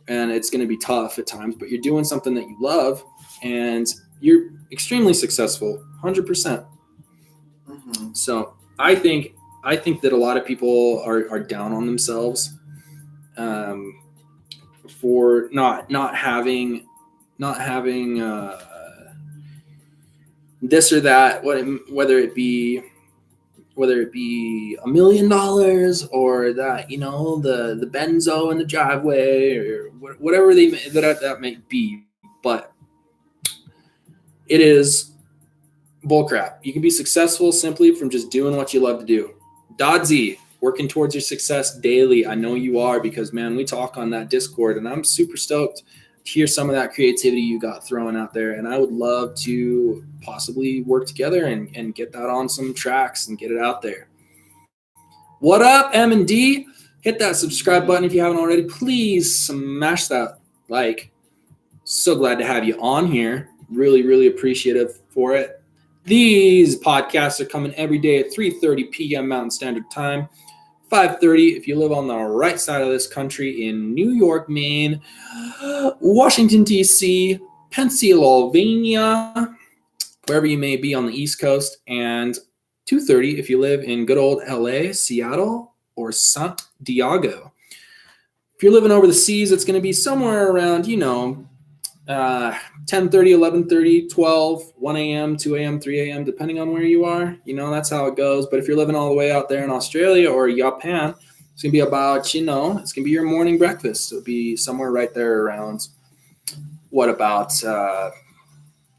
and it's going to be tough at times, but you're doing something that you love, and you're extremely successful, 100%. Mm-hmm. So I think that a lot of people are down on themselves for not having this or that, whether it be $1 million or that, the benzo in the driveway or whatever that may be. But it is bullcrap. You can be successful simply from just doing what you love to do. Dodsy, working towards your success daily. I know you are, because, man, we talk on that Discord, and I'm super stoked to hear some of that creativity you got thrown out there. And I would love to possibly work together and get that on some tracks and get it out there. What up, M&D? Hit that subscribe button if you haven't already. Please smash that like. So glad to have you on here. Really, really appreciative for it. These podcasts are coming every day at 3:30 p.m. Mountain Standard Time, 5:30 if you live on the right side of this country in New York, Maine, Washington, D.C., Pennsylvania, wherever you may be on the East Coast, and 2:30 if you live in good old LA, Seattle, or San Diego. If you're living over the seas, it's going to be somewhere around, 10:30, 11:30, 12, 1 a.m., 2 a.m., 3 a.m., depending on where you are. That's how it goes. But if you're living all the way out there in Australia or Japan, it's going to be about, it's going to be your morning breakfast. It'll be somewhere right there around, about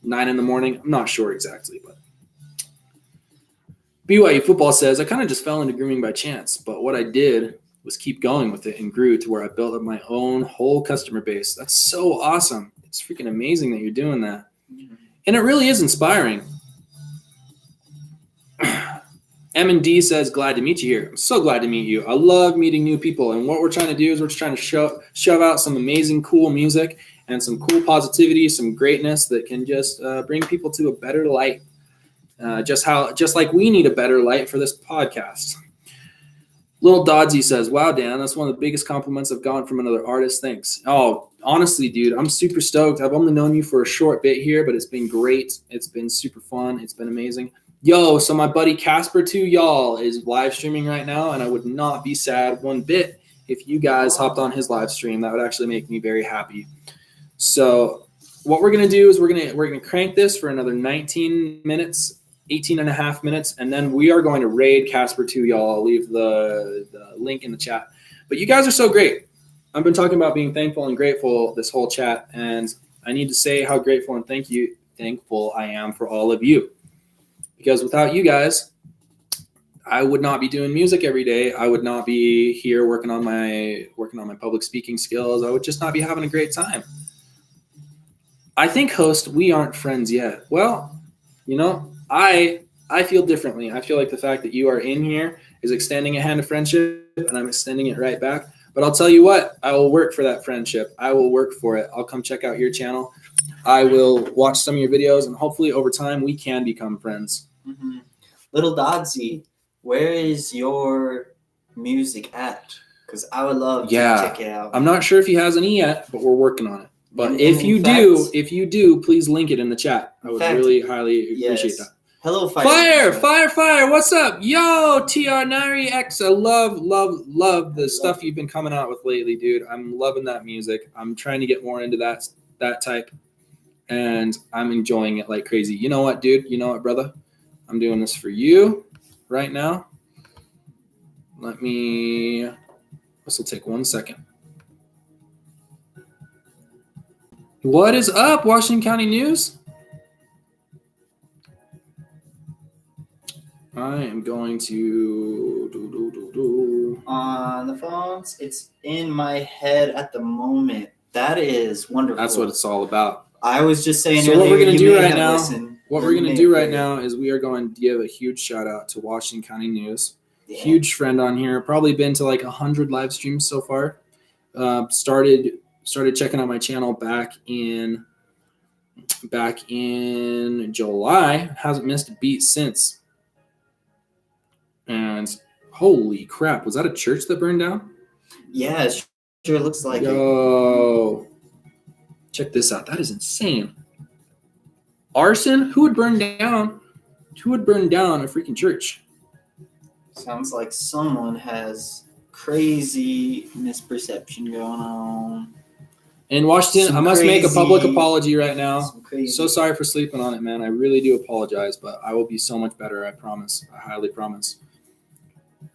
9 in the morning? I'm not sure exactly, but BYU football says, I kind of just fell into grooming by chance, but what I did was keep going with it and grew to where I built up my own whole customer base. That's so awesome. It's freaking amazing that you're doing that. And it really is inspiring. M&D says, glad to meet you here. I'm so glad to meet you. I love meeting new people. And what we're trying to do is we're just trying to shove out some amazing, cool music and some cool positivity, some greatness that can just bring people to a better light. Just like we need a better light for this podcast. Little Dodsy says, wow, Dan, that's one of the biggest compliments I've gotten from another artist. Thanks. Oh, honestly, dude, I'm super stoked. I've only known you for a short bit here, but it's been great. It's been super fun. It's been amazing. Yo, so my buddy Casper too, y'all, is live streaming right now, and I would not be sad one bit if you guys hopped on his live stream. That would actually make me very happy. So what we're going to do is we're going to crank this for another 19 minutes. 18 and a half minutes, and then we are going to raid Casper 2, y'all. I'll leave the link in the chat. But you guys are so great. I've been talking about being thankful and grateful this whole chat, and I need to say how grateful and thankful I am for all of you. Because without you guys, I would not be doing music every day. I would not be here working on my public speaking skills. I would just not be having a great time. I think, host, we aren't friends yet. Well, I feel differently. I feel like the fact that you are in here is extending a hand of friendship, and I'm extending it right back. But I'll tell you what, I will work for that friendship. I will work for it. I'll come check out your channel. I will watch some of your videos, and hopefully over time we can become friends. Mm-hmm. Little Dodsy, where is your music at? Because I would love to check it out. I'm not sure if he has any yet, but we're working on it. But if you do, please link it in the chat. I would really highly appreciate that. Hello, Fire! What's up? Yo, TR Nari X. I love the stuff you've been coming out with lately, dude. I'm loving that music. I'm trying to get more into that type, and I'm enjoying it like crazy. You know what, dude? You know what, brother? I'm doing this for you right now. This will take 1 second. What is up, Washington County News? I am going to on the phones. It's in my head at the moment. That is wonderful. That's what it's all about. I was just saying. So what we're going to do right now? What we're going to do right now is we are going to give a huge shout out to Washington County News. Yeah. Huge friend on here. Probably been to like 100 live streams so far. Started checking out my channel back in July. Hasn't missed a beat since. And holy crap, was that a church that burned down? Yeah, it sure looks like it. Check this out. That is insane. Arson? Who would burn down a freaking church? Sounds like someone has crazy misperception going on. In Washington, I must make a public apology right now. So sorry for sleeping on it, man. I really do apologize, but I will be so much better. I promise. I highly promise.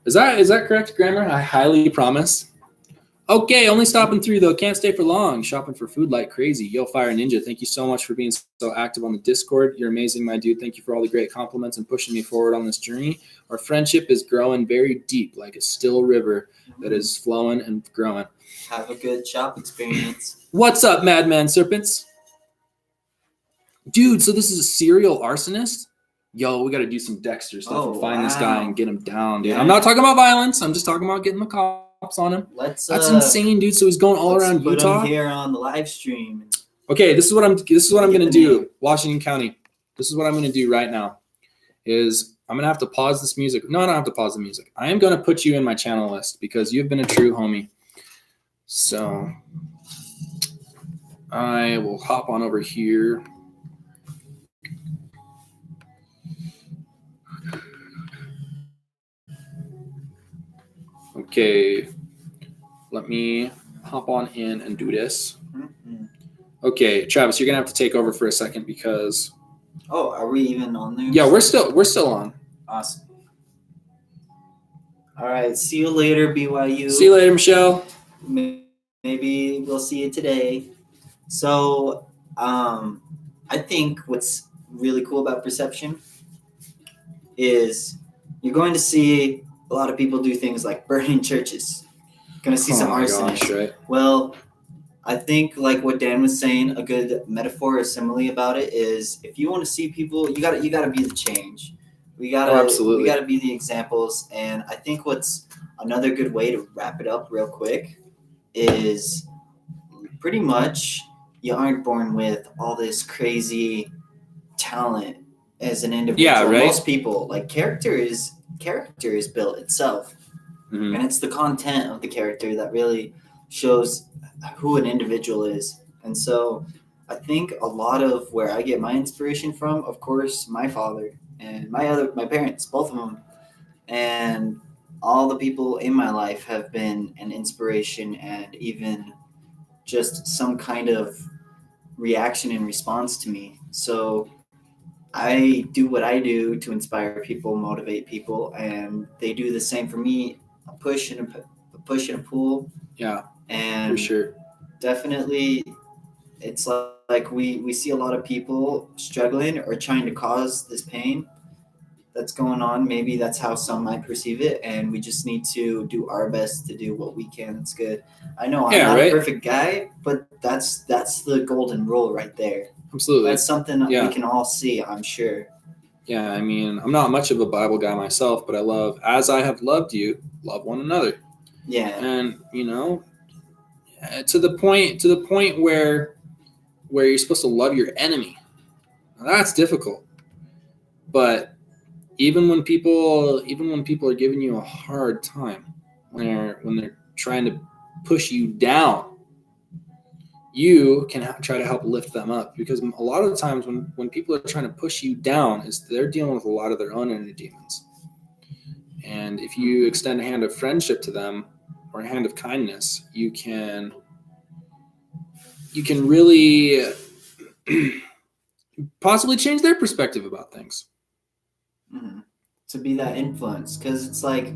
Is that correct grammar? I highly promise. Okay, only stopping through though. Can't stay for long. Shopping for food like crazy. Yo, Fire Ninja, thank you so much for being so active on the Discord. You're amazing, my dude. Thank you for all the great compliments and pushing me forward on this journey. Our friendship is growing very deep, like a still river that is flowing and growing. Have a good shop experience. What's up, Madman Serpents? Dude, so this is a serial arsonist? yo, we got to do some Dexter stuff Oh, and find this guy wow. and get him down, dude. Yeah. I'm not talking about violence. I'm just talking about getting the cops on him. Let's That's insane, dude. So he's going all let's around put Utah. him here on the live stream. Okay, this is what I'm Get gonna the do. name. Washington County. This is what I'm gonna do right now. Is I'm gonna have to pause this music. No, I don't have to pause the music. I am gonna put you in my channel list because you've been a true homie. So I will hop on over here. Okay, let me hop on in and do this. Mhm. Okay, Travis, you're gonna have to take over for a second because Oh, are we even on there? yeah, we're still on. Awesome. All right. See you later, BYU. See you later, Michelle. Maybe we'll see you today. So, I think what's really cool about perception is you're going to see a lot of people do things like burning churches. Going to see some arsonists. Gosh, right? Well, I think like what Dan was saying, a good metaphor or simile about it is if you want to see people, you gotta be the change. We absolutely. gotta be the examples. And I think what's another good way to wrap it up real quick is pretty much you aren't born with all this crazy talent as an individual. Yeah, right. Most people like character is built itself. Mhm. And it's the content of the character that really shows who an individual is. And so I think a lot of where I get my inspiration from, of course, my father and my parents, both of them, and all the people in my life have been an inspiration and even just some kind of reaction and response to me. So I do what I do to inspire people, motivate people, and they do the same for me. A push and a pull. Yeah, And for sure. definitely it's like we see a lot of people struggling or trying to cause this pain that's going on. Maybe that's how some might perceive it, and we just need to do our best to do what we can. That's good. I know I'm not a perfect guy, but that's the golden rule right there. Absolutely. That's something that we can all see, I'm sure. Yeah, I mean, I'm not much of a Bible guy myself, but I love, as I have loved you, love one another. Yeah. And, you know, to the point where you're supposed to love your enemy. Now, that's difficult. But even when people are giving you a hard time, when they're trying to push you down, you can try to help lift them up, because a lot of the times when people are trying to push you down, is they're dealing with a lot of their own inner demons. And if you extend a hand of friendship to them or a hand of kindness, you can really possibly change their perspective about things. Mm-hmm. To be that influence, because it's like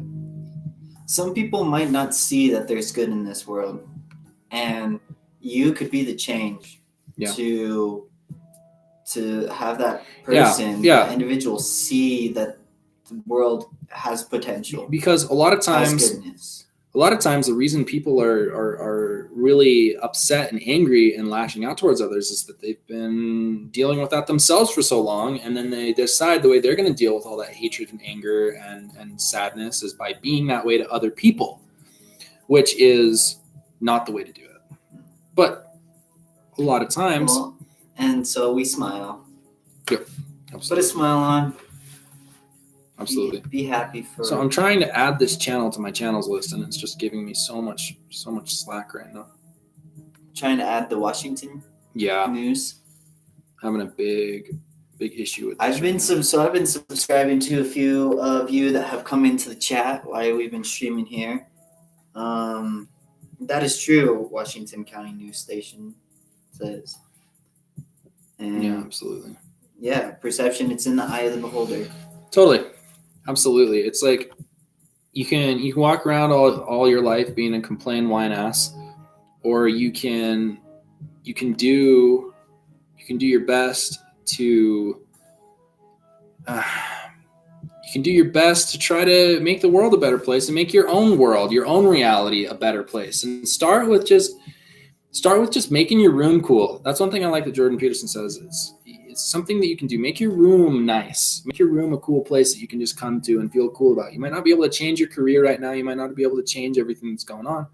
some people might not see that there's good in this world, and you could be the change to have that person, that individual, see that the world has potential. Because a lot of times the reason people are really upset and angry and lashing out towards others is that they've been dealing with that themselves for so long, and then they decide the way they're going to deal with all that hatred and anger and sadness is by being that way to other people, which is not the way to do it. But a lot of times, and so we smile. Yep, absolutely. Put a smile on. Absolutely. Be happy for. So I'm trying to add this channel to my channels list, and it's just giving me so much slack right now. Trying to add the Washington news. Having a big issue with this. I've been subscribing to a few of you that have come into the chat while we've been streaming here. That is true. Washington County News Station says. And yeah, absolutely. Yeah, perception. It's in the eye of the beholder. Totally. Absolutely. It's like you can walk around all your life being a complain whine ass, or you can do your best to try to make the world a better place and make your own world, your own reality a better place. And start with just making your room cool. That's one thing I like that Jordan Peterson says is It's something that you can do. Make your room nice. Make your room a cool place that you can just come to and feel cool about. You might not be able to change your career right now. You might not be able to change everything that's going on,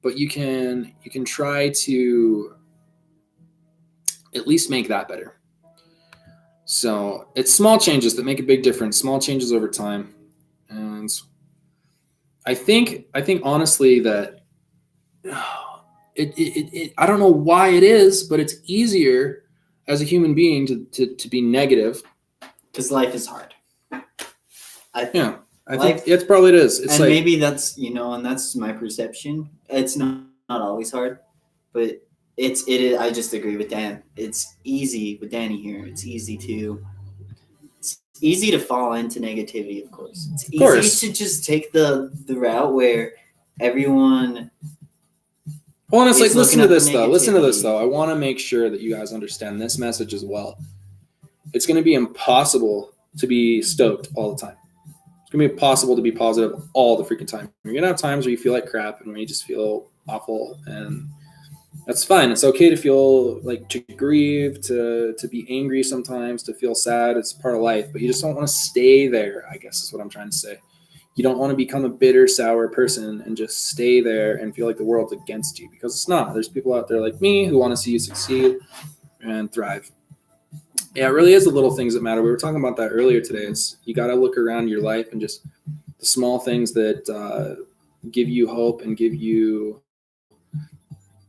but you can try to at least make that better. So it's small changes that make a big difference, small changes over time. And I think honestly that I don't know why it is, but it's easier as a human being to be negative. Because life is hard. I think it's probably it is. It's and like, maybe that's, and that's my perception. It's not always hard, but it is. I just agree with Dan. It's easy with Danny here. It's easy to fall into negativity, of course. It's easy to just take the route where everyone. Well, and it's like, listen to this though. I want to make sure that you guys understand this message as well. It's going to be impossible to be stoked all the time. It's going to be impossible to be positive all the freaking time. You're going to have times where you feel like crap and where you just feel awful, and that's fine. It's okay to feel like, to grieve, to be angry sometimes, to feel sad. It's part of life, but you just don't want to stay there, I guess is what I'm trying to say. You don't want to become a bitter, sour person and just stay there and feel like the world's against you, because it's not. There's people out there like me who want to see you succeed and thrive. Yeah, it really is the little things that matter. We were talking about that earlier today. It's, you got to look around your life and just the small things that give you hope and give you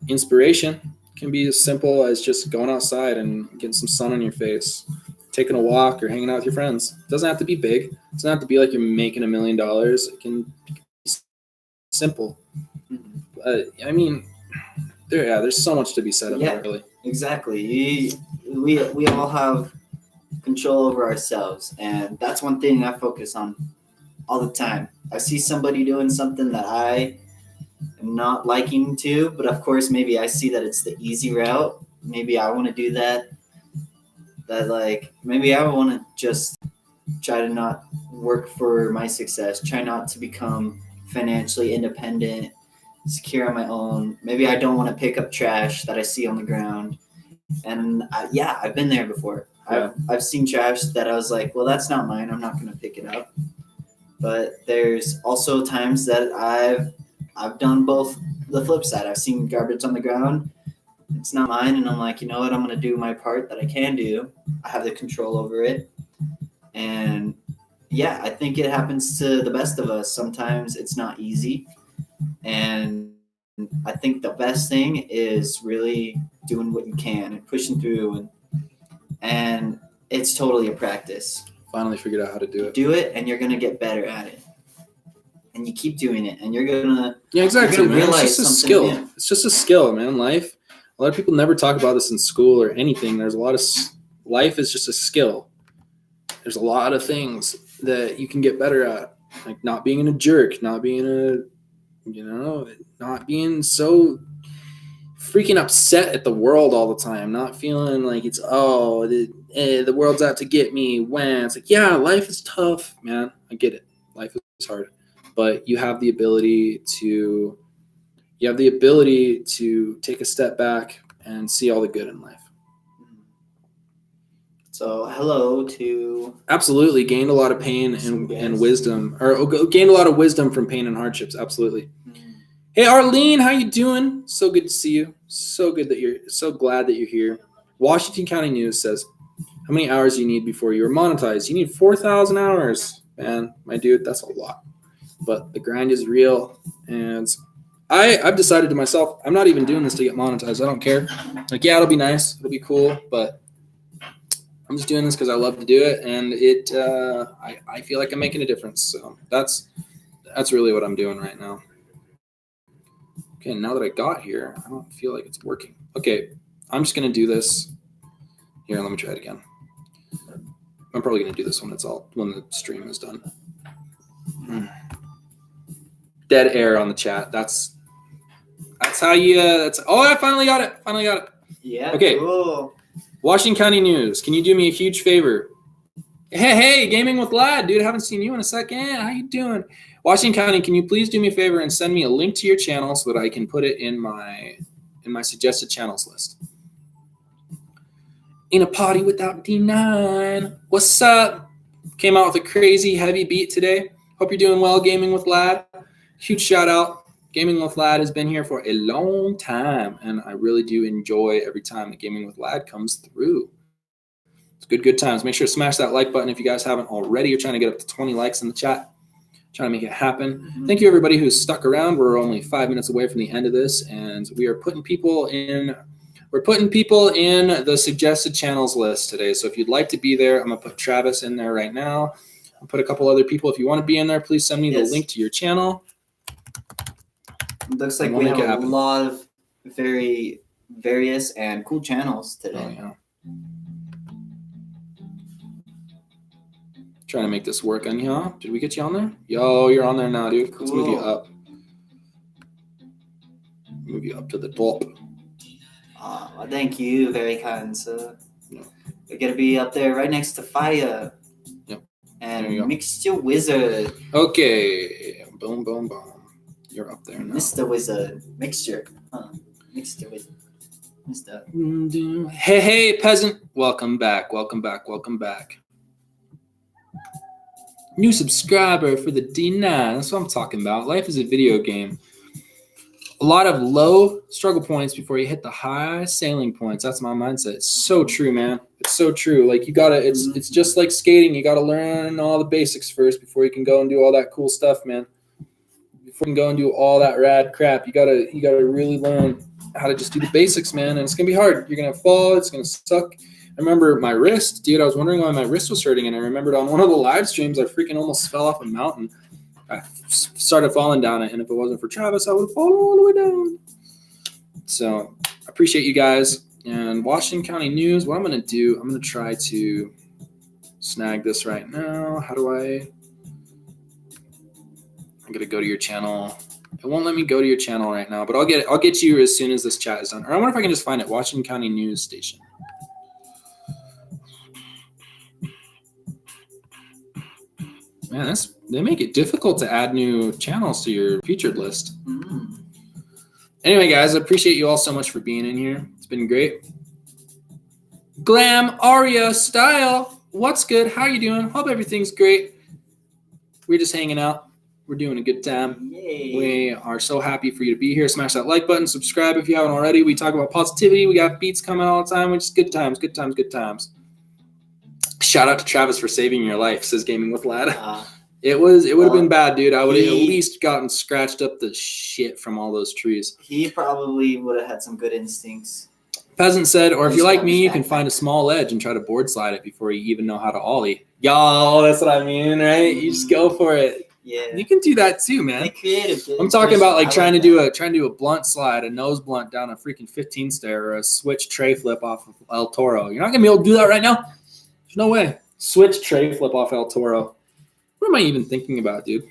inspiration. It can be as simple as just going outside and getting some sun on your face, taking a walk, or hanging out with your friends. It doesn't have to be big. It doesn't have to be like you're making $1 million. It can be simple. I mean, there's so much to be said about it, really. Exactly. We all have control over ourselves, and that's one thing I focus on all the time. I see somebody doing something that I am not liking to, but of course maybe I see that it's the easy route. Maybe I want to do that. Maybe I want to just try to not work for my success, try not to become financially independent, secure on my own. Maybe I don't want to pick up trash that I see on the ground. And I've been there before. Yeah. I've seen trash that I was like, well, that's not mine. I'm not going to pick it up. But there's also times that I've done both the flip side. I've seen garbage on the ground. It's not mine. And I'm like, you know what? I'm going to do my part that I can do. I have the control over it. And I think it happens to the best of us. Sometimes it's not easy. And I think the best thing is really doing what you can and pushing through, and it's totally a practice. Finally figured out how to do it. Do it, and you're gonna get better at it. And you keep doing it, and you're gonna exactly. You're gonna realize it's just a something skill. new. It's just a skill, man. Life. A lot of people never talk about this in school or anything. There's a lot of life is just a skill. There's a lot of things that you can get better at, like not being a jerk, not being not being so freaking upset at the world all the time, not feeling like it's, the world's out to get me. When it's like, life is tough, man. I get it. Life is hard, but you have the ability to take a step back and see all the good in life. So hello to absolutely gained a lot of pain and wisdom, or gained a lot of wisdom from pain and hardships. Absolutely. Hey, Arlene, how you doing? So good to see you. So glad that you're here. Washington County News says, how many hours do you need before you are monetized? You need 4,000 hours. Man, my dude, that's a lot. But the grind is real. And I've decided to myself, I'm not even doing this to get monetized. I don't care. Like, it'll be nice. It'll be cool. But I'm just doing this because I love to do it. And I feel like I'm making a difference. So that's really what I'm doing right now. Okay, now that I got here, I don't feel like it's working. Okay, I'm just going to do this. Here, let me try it again. I'm probably going to do this when the stream is done. Dead air on the chat. That's how you, I finally got it. Yeah, okay. Cool. Washington County News, can you do me a huge favor? Hey, Gaming with Lad, dude, I haven't seen you in a second. How you doing? Washington County, can you please do me a favor and send me a link to your channel so that I can put it in my suggested channels list? Ain't a party without D9. What's up? Came out with a crazy heavy beat today. Hope you're doing well, Gaming with Lad. Huge shout out. Gaming with Lad has been here for a long time, and I really do enjoy every time that Gaming with Lad comes through. It's good times. Make sure to smash that like button if you guys haven't already. You're trying to get up to 20 likes in the chat. Trying to make it happen. Thank you, everybody who's stuck around. We're only 5 minutes away from the end of this, and we are putting people in. We're putting people in the suggested channels list today. So if you'd like to be there, I'm gonna put Travis in there right now. I'll put a couple other people. If you want to be in there, please send me the link to your channel. It looks like we have a lot of very various and cool channels today. Oh, yeah. Trying to make this work on you. Did we get you on there? Yo, you're on there now, dude. Cool. Let's move you up. Move you up to the top. Well, thank you, very kind sir. Yeah. We're gonna be up there right next to Fire. Yep. And Mixture Wizard. Okay. Boom, boom, boom. You're up there now. Mr. Wizard. Mixture. Mixture Wizard. Hey, peasant. Welcome back. New subscriber for the D9. That's what I'm talking about. Life is a video game. A lot of low struggle points before you hit the high sailing points. That's my mindset. It's so true, man. It's so true. Like it's just like skating. You gotta learn all the basics first before you can go and do all that cool stuff, man. Before you can go and do all that rad crap, you gotta really learn how to just do the basics, man. And it's gonna be hard. You're gonna fall. It's gonna suck. I remember my wrist, dude. I was wondering why my wrist was hurting, and I remembered on one of the live streams, I freaking almost fell off a mountain. I started falling down it, and if it wasn't for Travis, I would have fallen all the way down. So I appreciate you guys. And Washington County News, what I'm going to do, I'm going to try to snag this right now. How do I'm going to go to your channel. It won't let me go to your channel right now, but I'll get you as soon as this chat is done. Or I wonder if I can just find it, Washington County News Station. Man, they make it difficult to add new channels to your featured list. Mm-hmm. Anyway, guys, I appreciate you all so much for being in here. It's been great. Glam Aria Style, what's good? How you doing? Hope everything's great. We're just hanging out. We're doing a good time. Yay. We are so happy for you to be here. Smash that like button. Subscribe if you haven't already. We talk about positivity. We got beats coming all the time, which is good times. Shout out to Travis for saving your life, says Gaming with Lad. It would have been bad, dude. I would have at least gotten scratched up the shit from all those trees. He probably would have had some good instincts. Peasant said, or if you're like me, you can find a small ledge and try to board slide it before you even know how to ollie. Yo, that's what I mean, right? You just go for it. Yeah. You can do that too, man. Creative. I'm talking about like trying to do a blunt slide, a nose blunt down a freaking 15 stair, or a switch tray flip off of El Toro. You're not gonna be able to do that right now. There's no way. Switch tray flip off El Toro. What am I even thinking about, dude?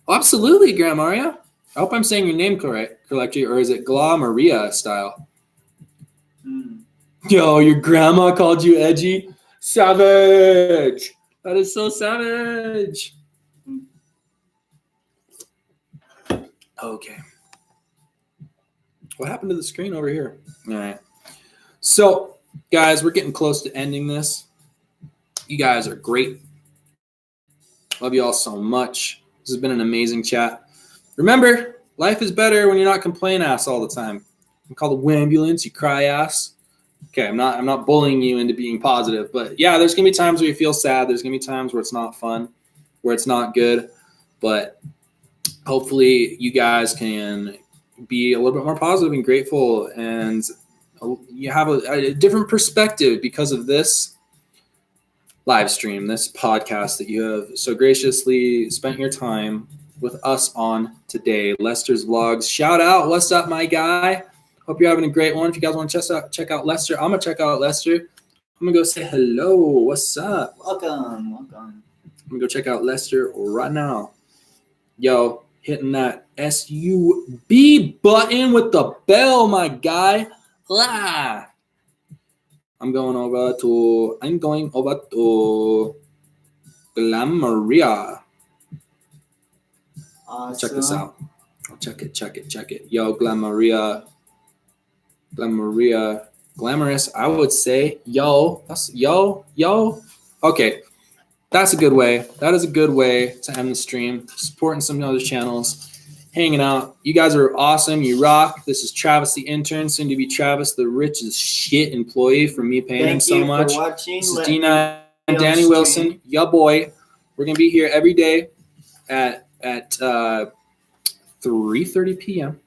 Oh, absolutely, Grandma Maria. I hope I'm saying your name correctly, or is it Gla Maria style? Yo, your grandma called you edgy? Savage! That is so savage. Okay. What happened to the screen over here? All right. So, guys, we're getting close to ending this. You guys are great. Love you all so much. This has been an amazing chat. Remember, life is better when you're not complain ass all the time. You call the ambulance, you cry ass. Okay, I'm not bullying you into being positive, but yeah, there's gonna be times where you feel sad. There's gonna be times where it's not fun, where it's not good. But hopefully you guys can be a little bit more positive and grateful, and you have a different perspective because of this live stream, this podcast that you have so graciously spent your time with us on today. Lester's Vlogs. Shout out. What's up, my guy? Hope you're having a great one. If you guys want to check out Lester, I'm going to check out Lester. I'm going to go say hello. What's up? Welcome. I'm going to go check out Lester right now. Yo, hitting that SUB button with the bell, my guy. Ah. I'm going over to Glam Maria. Awesome. Check this out. I'll check it. Yo, Glam Maria. Glamorous, I would say, that's yo. Okay, that's a good way. That is a good way to end the stream. Supporting some other channels, hanging out. You guys are awesome. You rock. This is Travis, the intern, soon to be Travis, the rich as shit employee, for me paying him so much. Thank you for watching. This is D9 and Danny Wilson, ya boy. We're gonna be here every day at 3:30 p.m.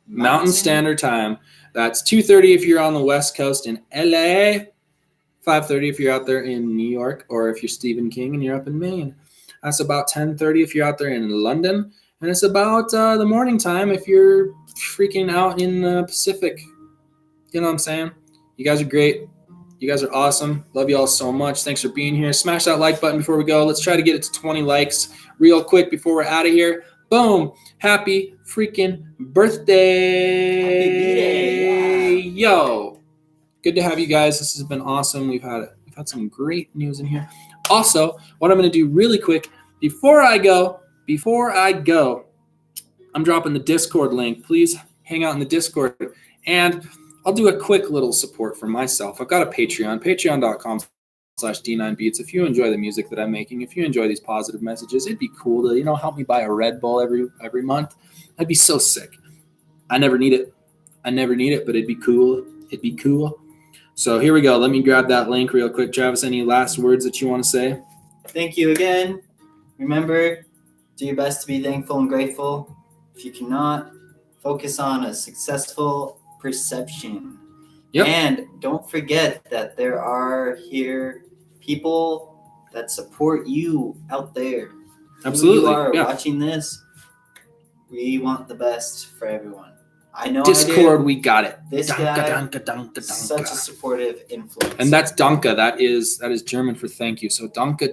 Mountain Standard Time. That's 2:30 if you're on the West Coast in LA, 5:30 if you're out there in New York, or if you're Stephen King and you're up in Maine. That's about 10:30 if you're out there in London, and it's about the morning time if you're freaking out in the Pacific. You know what I'm saying? You guys are great. You guys are awesome. Love you all so much. Thanks for being here. Smash that like button before we go. Let's try to get it to 20 likes real quick before we're out of here. Boom. Happy freaking birthday. Yo. Good to have you guys. This has been awesome. We've had some great news in here. Also, what I'm going to do really quick before I go, I'm dropping the Discord link. Please hang out in the Discord. And I'll do a quick little support for myself. I've got a Patreon, patreon.com/D9Beats. If you enjoy the music that I'm making, if you enjoy these positive messages, it'd be cool to, help me buy a Red Bull every month. That'd be so sick. I never need it, but it'd be cool. So here we go. Let me grab that link real quick. Travis, any last words that you want to say? Thank you again. Remember, do your best to be thankful and grateful. If you cannot, focus on a successful perception. Yep. And don't forget that there are here people that support you out there. Absolutely. You are watching this. We want the best for everyone. I know Discord, we got it. This guy, such a supportive influence. And that's Danke. That is German for thank you. So Danke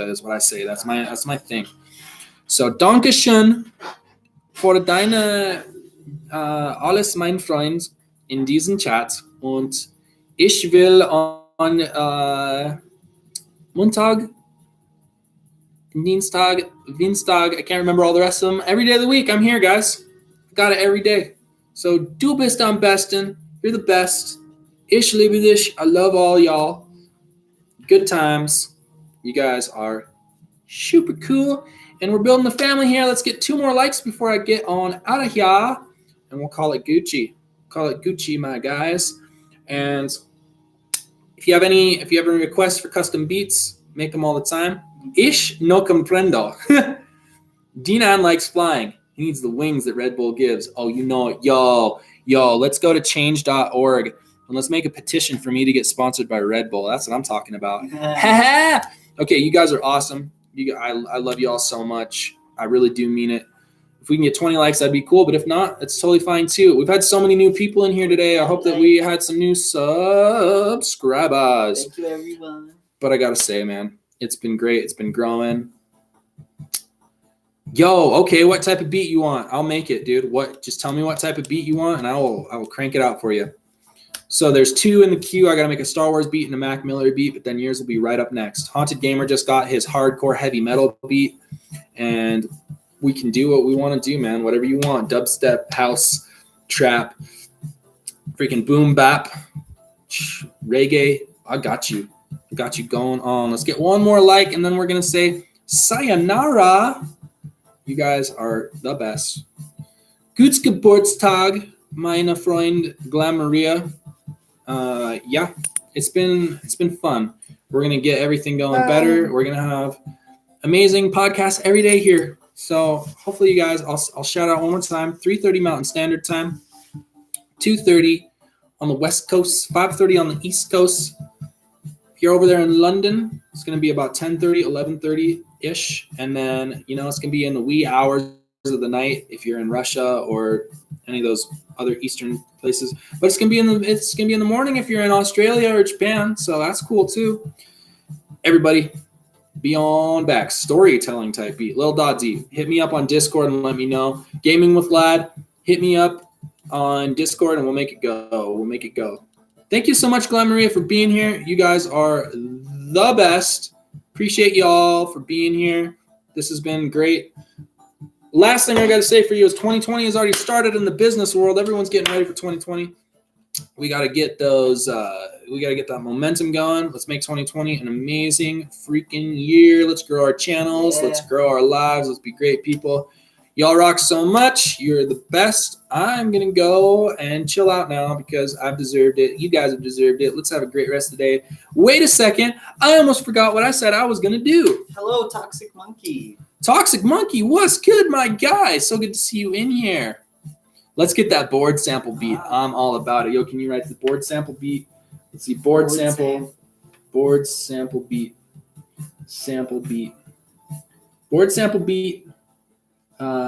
is what I say. That's my thing. So Dankeschön für deine alles, mein Freund, in diesem Chat. Und ich will an Montag, Dienstag, I can't remember all the rest of them. Every day of the week, I'm here, guys. Got it every day. So du bist am besten. You're the best. Ich liebe dich. I love all y'all. Good times. You guys are super cool. And we're building a family here. Let's get 2 more likes before I get on out of here. And we'll call it Gucci. My guys. And if you have any requests for custom beats, make them all the time. Ich no comprendo. D9 likes flying. He needs the wings that Red Bull gives. Oh, you know it. Yo, let's go to change.org and let's make a petition for me to get sponsored by Red Bull. That's what I'm talking about. Okay, you guys are awesome. I love you all so much. I really do mean it. If we can get 20 likes, that'd be cool. But if not, it's totally fine too. We've had so many new people in here today. I hope that we had some new subscribers. Thank you, everyone. But I got to say, man, it's been great. It's been growing. Yo, okay, what type of beat you want? I'll make it, dude. Just tell me what type of beat you want, and I will crank it out for you. So there's 2 in the queue. I got to make a Star Wars beat and a Mac Miller beat, but then yours will be right up next. Haunted Gamer just got his hardcore heavy metal beat, and we can do what we want to do, man. Whatever you want. Dubstep, house, trap, freaking boom bap, reggae. I got you. Going on. Let's get 1 more like, and then we're going to say sayonara. You guys are the best. Gutes Geburtstag, meine Freund Glamoria. Yeah, it's been fun. We're gonna get everything going better. We're gonna have amazing podcasts every day here. So hopefully you guys, I'll shout out one more time. 3:30 Mountain Standard Time, 2:30 on the West Coast, 5:30 on the East Coast. If you're over there in London, it's gonna be about 10:30, 11:30-ish, and then it's gonna be in the wee hours of the night if you're in Russia or any of those other Eastern places. But it's gonna be in the morning if you're in Australia or Japan, so that's cool too. Everybody, be on back. Storytelling type beat. Lil Dodzy, hit me up on Discord and let me know. Gaming with Lad, hit me up on Discord and we'll make it go. Thank you so much, Glamoria, for being here. You guys are the best. Appreciate y'all for being here. This has been great. Last thing I got to say for you is 2020 has already started in the business world. Everyone's getting ready for 2020. We got to get those. We got to get that momentum going. Let's make 2020 an amazing freaking year. Let's grow our channels. Yeah. Let's grow our lives. Let's be great people. Y'all rock so much. You're the best. I'm going to go and chill out now because I've deserved it. You guys have deserved it. Let's have a great rest of the day. Wait a second. I almost forgot what I said I was going to do. Hello, Toxic Monkey. Toxic Monkey, what's good, my guy? So good to see you in here. Let's get that board sample beat. I'm all about it. Yo, can you write the board sample beat? Let's see. Board sample beat. Sample beat. Board sample beat.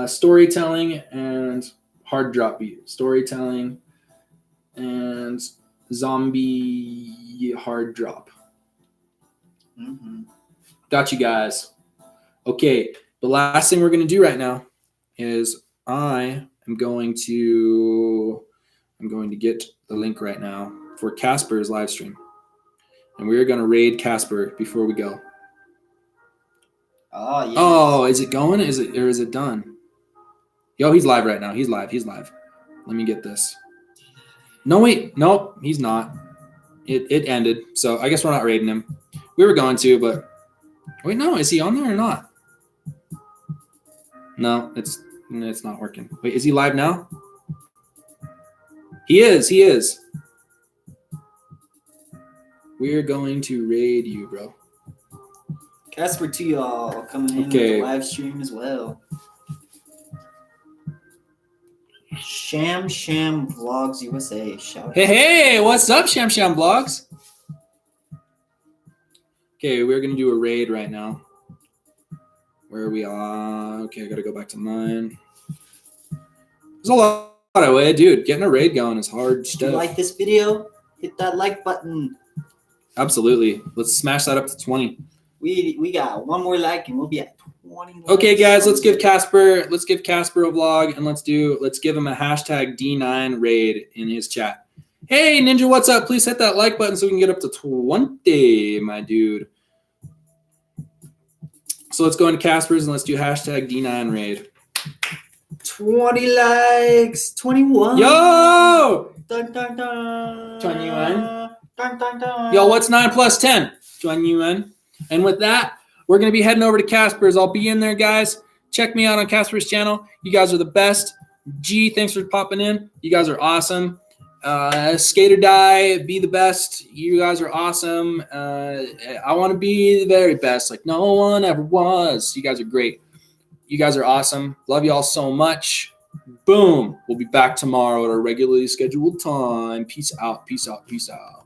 Storytelling and hard drop beat. Storytelling and zombie hard drop. Mm-hmm. Got you guys. Okay, the last thing we're going to do right now is I'm going to get the link right now for Casper's live stream. And we're going to raid Casper before we go. Oh, yeah. Oh, is it going? Is it done? Yo, he's live right now. He's live. Let me get this. No, wait. Nope, he's not. It ended. So I guess we're not raiding him. We were going to, but wait, no, is he on there or not? No, it's not working. Wait, is he live now? He is. We're going to raid you, bro. Casper to y'all coming in with Okay. the live stream as well. Sham Vlogs USA. Shout out. Hey, what's up, Sham Vlogs? Okay, we're gonna do a raid right now. Where are we on? Okay, I gotta go back to mine. There's a lot of way, dude. Getting a raid going is hard If you stuff. like this video, hit that like button. Absolutely. Let's smash that up to 20. We got one more like and we'll be at 20. Okay, likes. guys, let's give Casper a vlog and let's give him a hashtag D9 raid in his chat. Hey, Ninja, what's up? Please hit that like button so we can get up to 20, my dude. So let's go into Casper's and let's do hashtag D9 raid. 20 likes. 21. Yo! Dun, dun, dun. 21. Dun, dun, dun. Yo, what's 9 plus 10? 21. And with that, we're going to be heading over to Casper's. I'll be in there, guys. Check me out on Casper's channel. You guys are the best. G, thanks for popping in. You guys are awesome. Skate or die, be the best. You guys are awesome. I want to be the very best, like no one ever was. You guys are great. You guys are awesome. Love you all so much. Boom. We'll be back tomorrow at our regularly scheduled time. Peace out. Peace out. Peace out.